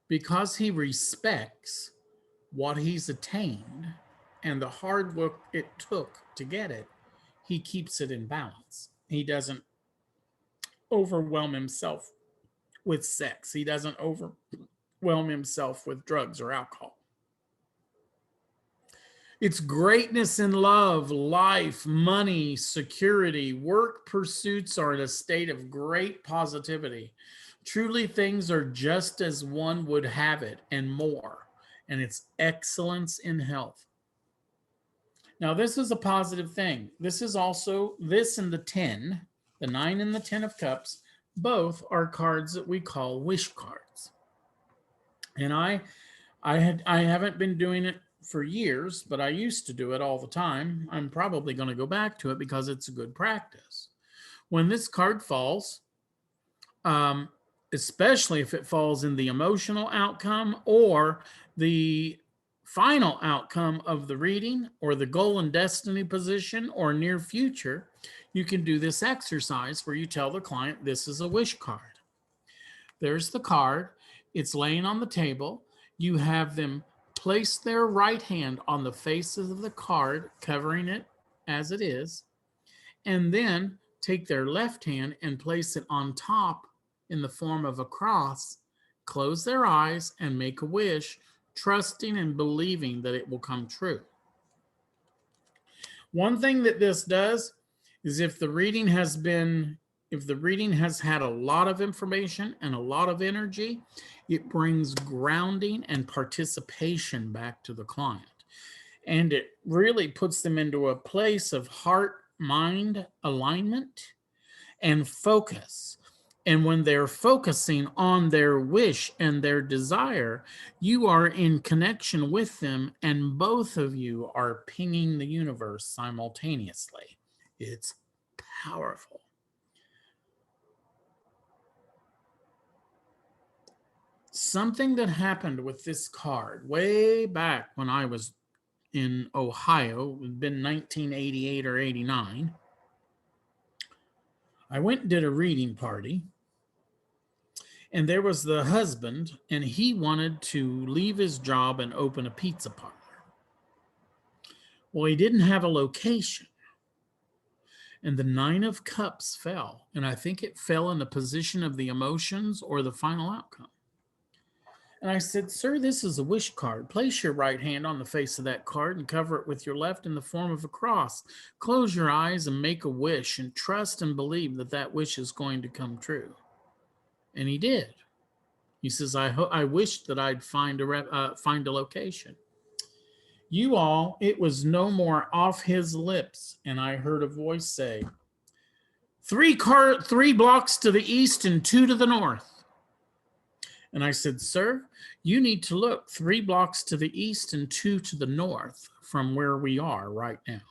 Speaker 1: Because he respects what he's attained and the hard work it took to get it, he keeps it in balance. He doesn't overwhelm himself with sex. He doesn't overwhelm himself with drugs or alcohol. It's greatness in love, life, money, security, work pursuits are in a state of great positivity. Truly, things are just as one would have it and more, and it's excellence in health. Now, this is a positive thing. This is also, this and the 10, the 9 and the 10 of Cups, both are cards that we call wish cards. And I haven't been doing it for years, but I used to do it all the time. I'm probably going to go back to it because it's a good practice. When this card falls, especially if it falls in the emotional outcome or the final outcome of the reading or the goal and destiny position or near future, you can do this exercise where you tell the client this is a wish card. There's the card. It's laying on the table. You have them place their right hand on the face of the card, covering it as it is, and then take their left hand and place it on top in the form of a cross, close their eyes and make a wish, trusting and believing that it will come true. One thing that this does is if the reading has had a lot of information and a lot of energy, it brings grounding and participation back to the client. And it really puts them into a place of heart-mind alignment and focus. And when they're focusing on their wish and their desire, you are in connection with them, and both of you are pinging the universe simultaneously. It's powerful. Something that happened with this card way back when I was in Ohio, it had been 1988 or 89. I went and did a reading party, and there was the husband, and he wanted to leave his job and open a pizza parlor. Well, he didn't have a location, and the 9 of Cups fell, and I think it fell in the position of the emotions or the final outcome. And I said, sir, this is a wish card. Place your right hand on the face of that card and cover it with your left in the form of a cross. Close your eyes and make a wish and trust and believe that that wish is going to come true. And he did. He says, I wished that I'd find a location. You all, it was no more off his lips, and I heard a voice say, 3 blocks to the east and 2 to the north. And I said, sir, you need to look 3 blocks to the east and 2 to the north from where we are right now.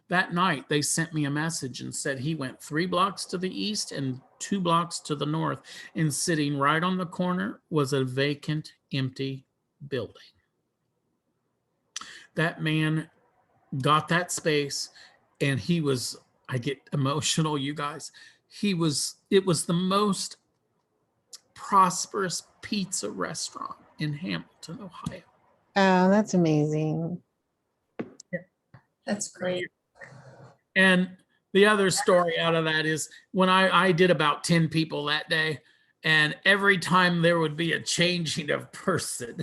Speaker 1: That night, they sent me a message and said he went 3 blocks to the east and 2 blocks to the north, and sitting right on the corner was a vacant, empty building. That man got that space, and he was, I get emotional, you guys. It was the most prosperous pizza restaurant in Hamilton, Ohio.
Speaker 3: Oh, that's amazing.
Speaker 4: That's great.
Speaker 1: And the other story out of that is when I did about 10 people that day, and every time there would be a changing of person,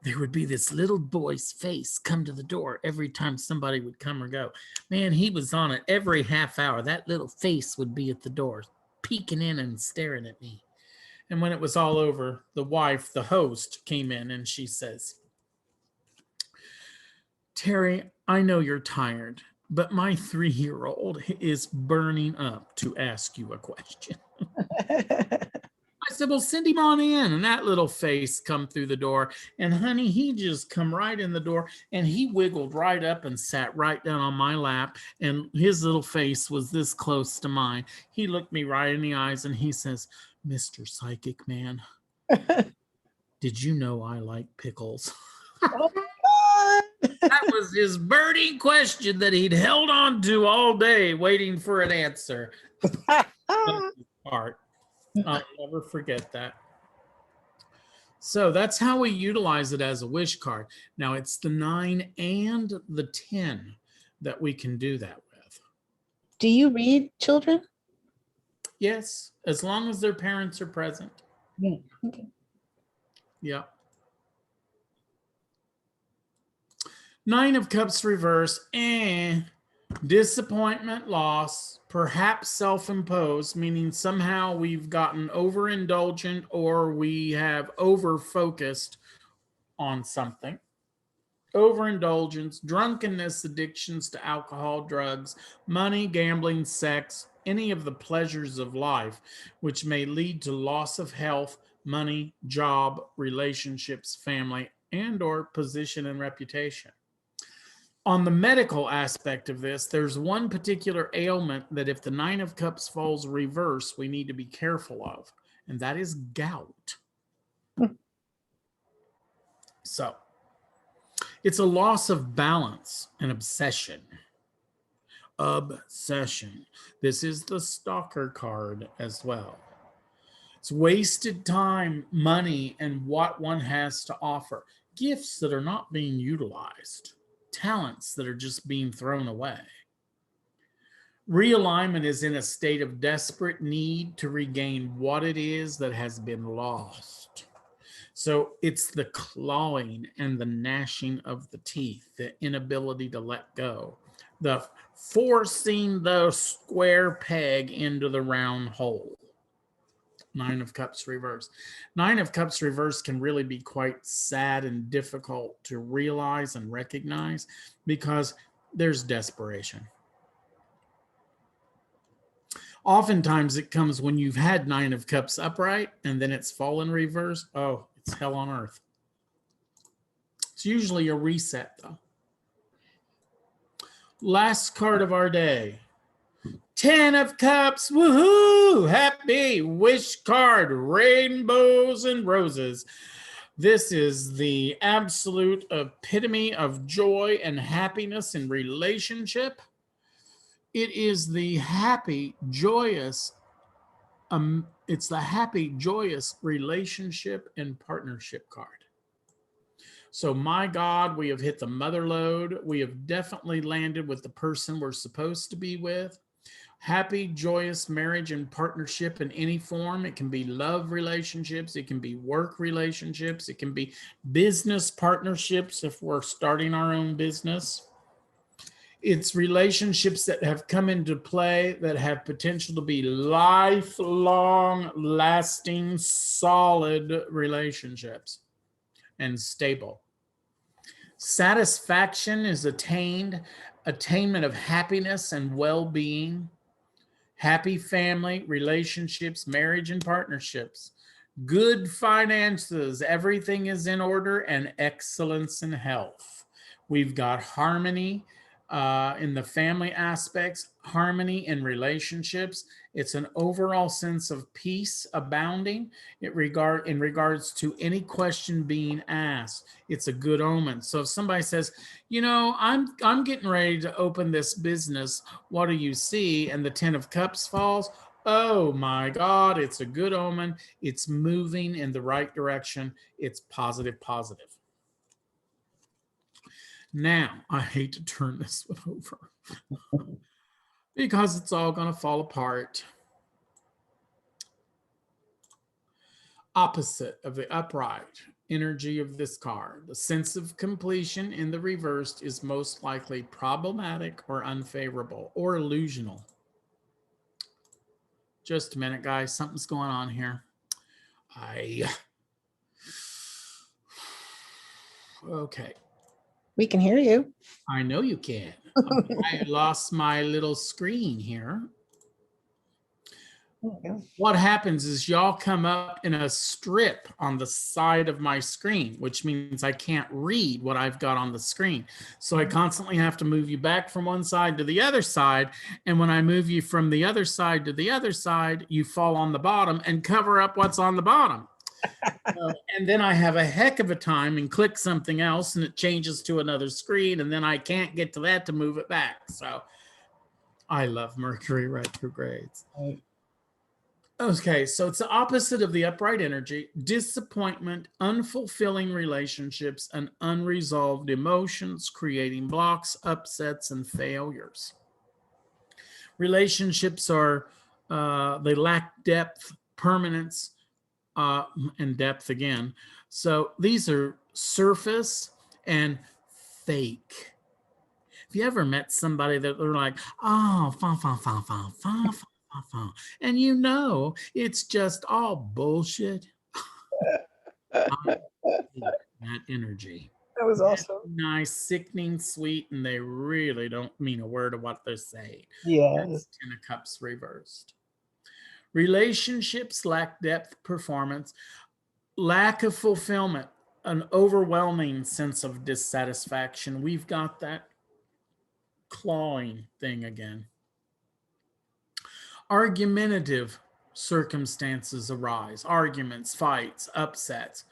Speaker 1: there would be this little boy's face come to the door every time somebody would come or go. Man, he was on it every half hour. That little face would be at the door, peeking in and staring at me. And when it was all over, the wife, the host, came in and she says, Terry, I know you're tired, but my 3-year-old is burning up to ask you a question. I said, well, send him on in. And that little face come through the door. And honey, he just come right in the door, and he wiggled right up and sat right down on my lap. And his little face was this close to mine. He looked me right in the eyes and he says, Mr. Psychic Man, did you know I like pickles?
Speaker 3: Oh my God.
Speaker 1: That was his burning question that he'd held on to all day, waiting for an answer. Part. I'll never forget that. So that's how we utilize it as a wish card. Now it's the 9 and the 10 that we can do that with.
Speaker 3: Do you read children?
Speaker 1: Yes, as long as their parents are present.
Speaker 3: Yeah. Okay.
Speaker 1: Yeah. 9 of Cups reverse, disappointment, loss, perhaps self-imposed, meaning somehow we've gotten overindulgent or we have over-focused on something. Overindulgence, drunkenness, addictions to alcohol, drugs, money, gambling, sex, any of the pleasures of life, which may lead to loss of health, money, job, relationships, family, and or position and reputation. On the medical aspect of this, there's one particular ailment that if the 9 of Cups falls reverse, we need to be careful of, and that is gout. So it's a loss of balance and obsession. Obsession. This is the stalker card as well. It's wasted time, money, and what one has to offer. Gifts that are not being utilized. Talents that are just being thrown away. Realignment is in a state of desperate need to regain what it is that has been lost. So it's the clawing and the gnashing of the teeth, the inability to let go, the forcing the square peg into the round hole. 9 of Cups reverse. 9 of Cups reverse can really be quite sad and difficult to realize and recognize because there's desperation. Oftentimes it comes when you've had 9 of Cups upright and then it's fallen reverse. Oh, it's hell on earth. It's usually a reset though. Last card of our day. 10 of Cups, woohoo! Happy wish card, rainbows and roses. This is the absolute epitome of joy and happiness in relationship. It is the happy, joyous, it's the happy, joyous relationship and partnership card. So my God, we have hit the mother lode. We have definitely landed with the person we're supposed to be with. Happy, joyous marriage and partnership in any form. It can be love relationships. It can be work relationships. It can be business partnerships if we're starting our own business. It's relationships that have come into play that have potential to be lifelong, lasting, solid relationships and stable. Satisfaction is attainment of happiness and well-being. Happy family, relationships, marriage, and partnerships. Good finances, everything is in order, and excellence in health. We've got harmony in the family aspects, harmony in relationships. It's an overall sense of peace abounding in regards to any question being asked. It's a good omen. So if somebody says, you know, I'm getting ready to open this business, what do you see? And the 10 of Cups falls. Oh my God, it's a good omen. It's moving in the right direction. It's positive, positive. Now, I hate to turn this one over because it's all going to fall apart. Opposite of the upright energy of this card, the sense of completion in the reversed is most likely problematic or unfavorable or illusional. Just a minute, guys. Something's going on here. Okay.
Speaker 3: We can hear you.
Speaker 1: I know you can. I lost my little screen here. What happens is y'all come up in a strip on the side of my screen, which means I can't read what I've got on the screen. So I constantly have to move you back from one side to the other side. And when I move you from the other side to the other side, you fall on the bottom and cover up what's on the bottom. And then I have a heck of a time and click something else and it changes to another screen. And then I can't get to that to move it back. So I love Mercury retrogrades.
Speaker 3: Right.
Speaker 1: Okay, so it's the opposite of the upright energy: disappointment, unfulfilling relationships, and unresolved emotions, creating blocks, upsets, and failures. Relationships are, they lack depth, permanence, and depth again. So these are surface and fake. Have you ever met somebody that they're like, oh, fa, fa, fa, fa, fa, fa. And you know, it's just all bullshit. That energy.
Speaker 3: That was awesome.
Speaker 1: Nice, sickening, sweet, and they really don't mean a word of what they're saying.
Speaker 3: Yeah.
Speaker 1: That's 10 of Cups reversed. Relationships lack depth, performance, lack of fulfillment, an overwhelming sense of dissatisfaction. We've got that clawing thing again. Argumentative circumstances arise, arguments, fights, upsets,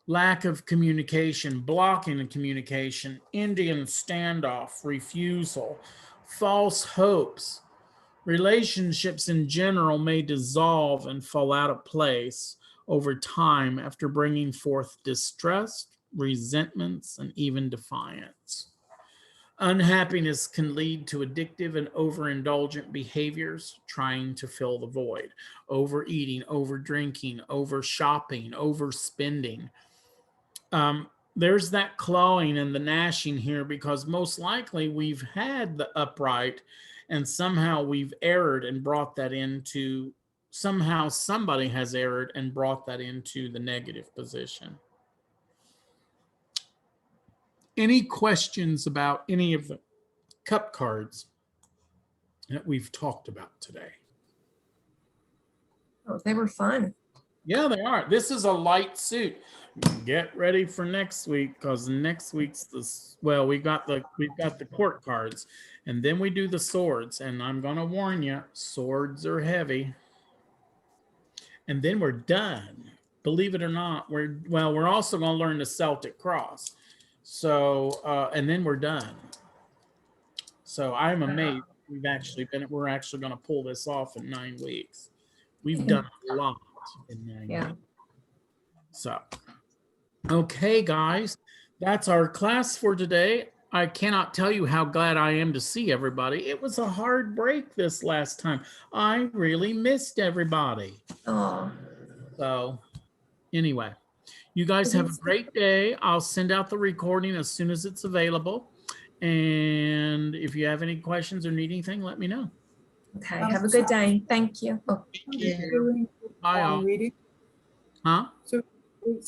Speaker 1: lack of communication, blocking of communication, Indian standoff, refusal, false hopes. Relationships in general may dissolve and fall out of place over time after bringing forth distrust, resentments, and even defiance. Unhappiness can lead to addictive and overindulgent behaviors, trying to fill the void, overeating, overdrinking, over shopping, overspending. There's that clawing and the gnashing here because most likely we've had the upright and somehow we've erred and brought that into, somehow somebody has erred and brought that into the negative position. Any questions about any of the cup cards that we've talked about today?
Speaker 4: Oh, they were fun.
Speaker 1: Yeah, they are. This is a light suit. Get ready for next week because next week's this. Well, we've got the court cards, and then we do the swords. And I'm gonna warn you, swords are heavy. And then we're done. Believe it or not, we're also gonna learn the Celtic cross. So, and then we're done. So I'm amazed we're actually going to pull this off in 9 weeks. We've done a lot in 9 weeks. So, okay, guys, that's our class for today. I cannot tell you how glad I am to see everybody. It was a hard break this last time. I really missed everybody.
Speaker 4: Oh,
Speaker 1: So anyway, you guys have a great day. I'll send out the recording as soon as it's available. And if you have any questions or need anything, let me know.
Speaker 4: okay. Have a good day. Thank you. Oh,
Speaker 2: Doing
Speaker 1: Bye all.
Speaker 2: reading.
Speaker 1: Huh?
Speaker 2: So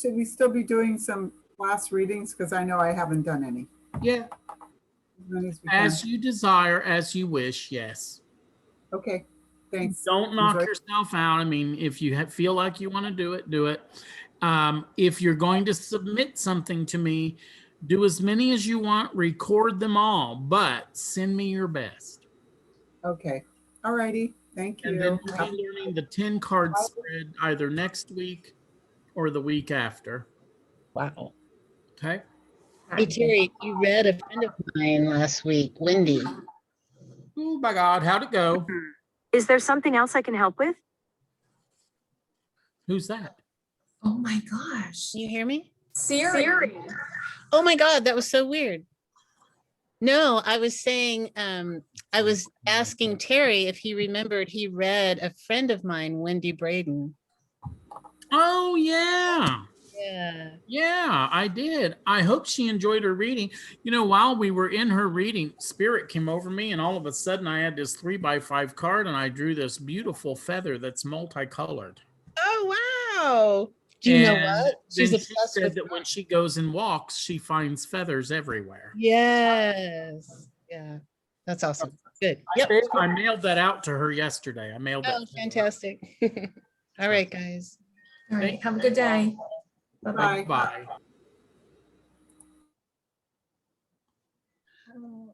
Speaker 2: should we still be doing some class readings? Because I know I haven't done any.
Speaker 1: Yeah.
Speaker 2: As many as we can.
Speaker 1: As you desire, as you wish, yes.
Speaker 2: Okay, thanks.
Speaker 1: Don't knock
Speaker 2: Enjoy.
Speaker 1: yourself out. I mean, if you feel like you want to do it, do it. If you're going to submit something to me, do as many as you want, record them all, but send me your best.
Speaker 2: Okay, all righty, thank
Speaker 1: And then
Speaker 2: you.
Speaker 1: we'll be learning the 10 card spread either next week or the week after.
Speaker 3: Wow.
Speaker 1: Okay.
Speaker 3: Hey, Terry, you read a friend of mine last week, Wendy.
Speaker 1: Oh my God, how'd it go?
Speaker 5: Is there something else I can help with?
Speaker 1: Who's that?
Speaker 4: oh my gosh.
Speaker 3: Can you hear me?
Speaker 4: Siri.
Speaker 3: Oh my God, that was so weird. No, I was saying, I was asking Terry if he remembered he read a friend of mine, Wendy Braden.
Speaker 1: Oh, yeah.
Speaker 3: Yeah.
Speaker 1: Yeah, I did. I hope she enjoyed her reading. You know, while we were in her reading, Spirit came over me, and all of a sudden I had this 3x5 card, and I drew this beautiful feather that's multicolored.
Speaker 3: Oh, wow. Do you know
Speaker 1: And
Speaker 3: what? She's
Speaker 1: then she
Speaker 3: obsessed
Speaker 1: said
Speaker 3: with
Speaker 1: that when she goes and walks, she finds feathers everywhere.
Speaker 3: Yes. Yeah. That's awesome. Good. Yep.
Speaker 1: I mailed that out to her yesterday. I mailed
Speaker 3: Oh,
Speaker 1: it.
Speaker 3: fantastic. All right, guys.
Speaker 4: All right. Have a good day. Bye-bye.
Speaker 2: Bye.
Speaker 1: Bye.
Speaker 3: Oh,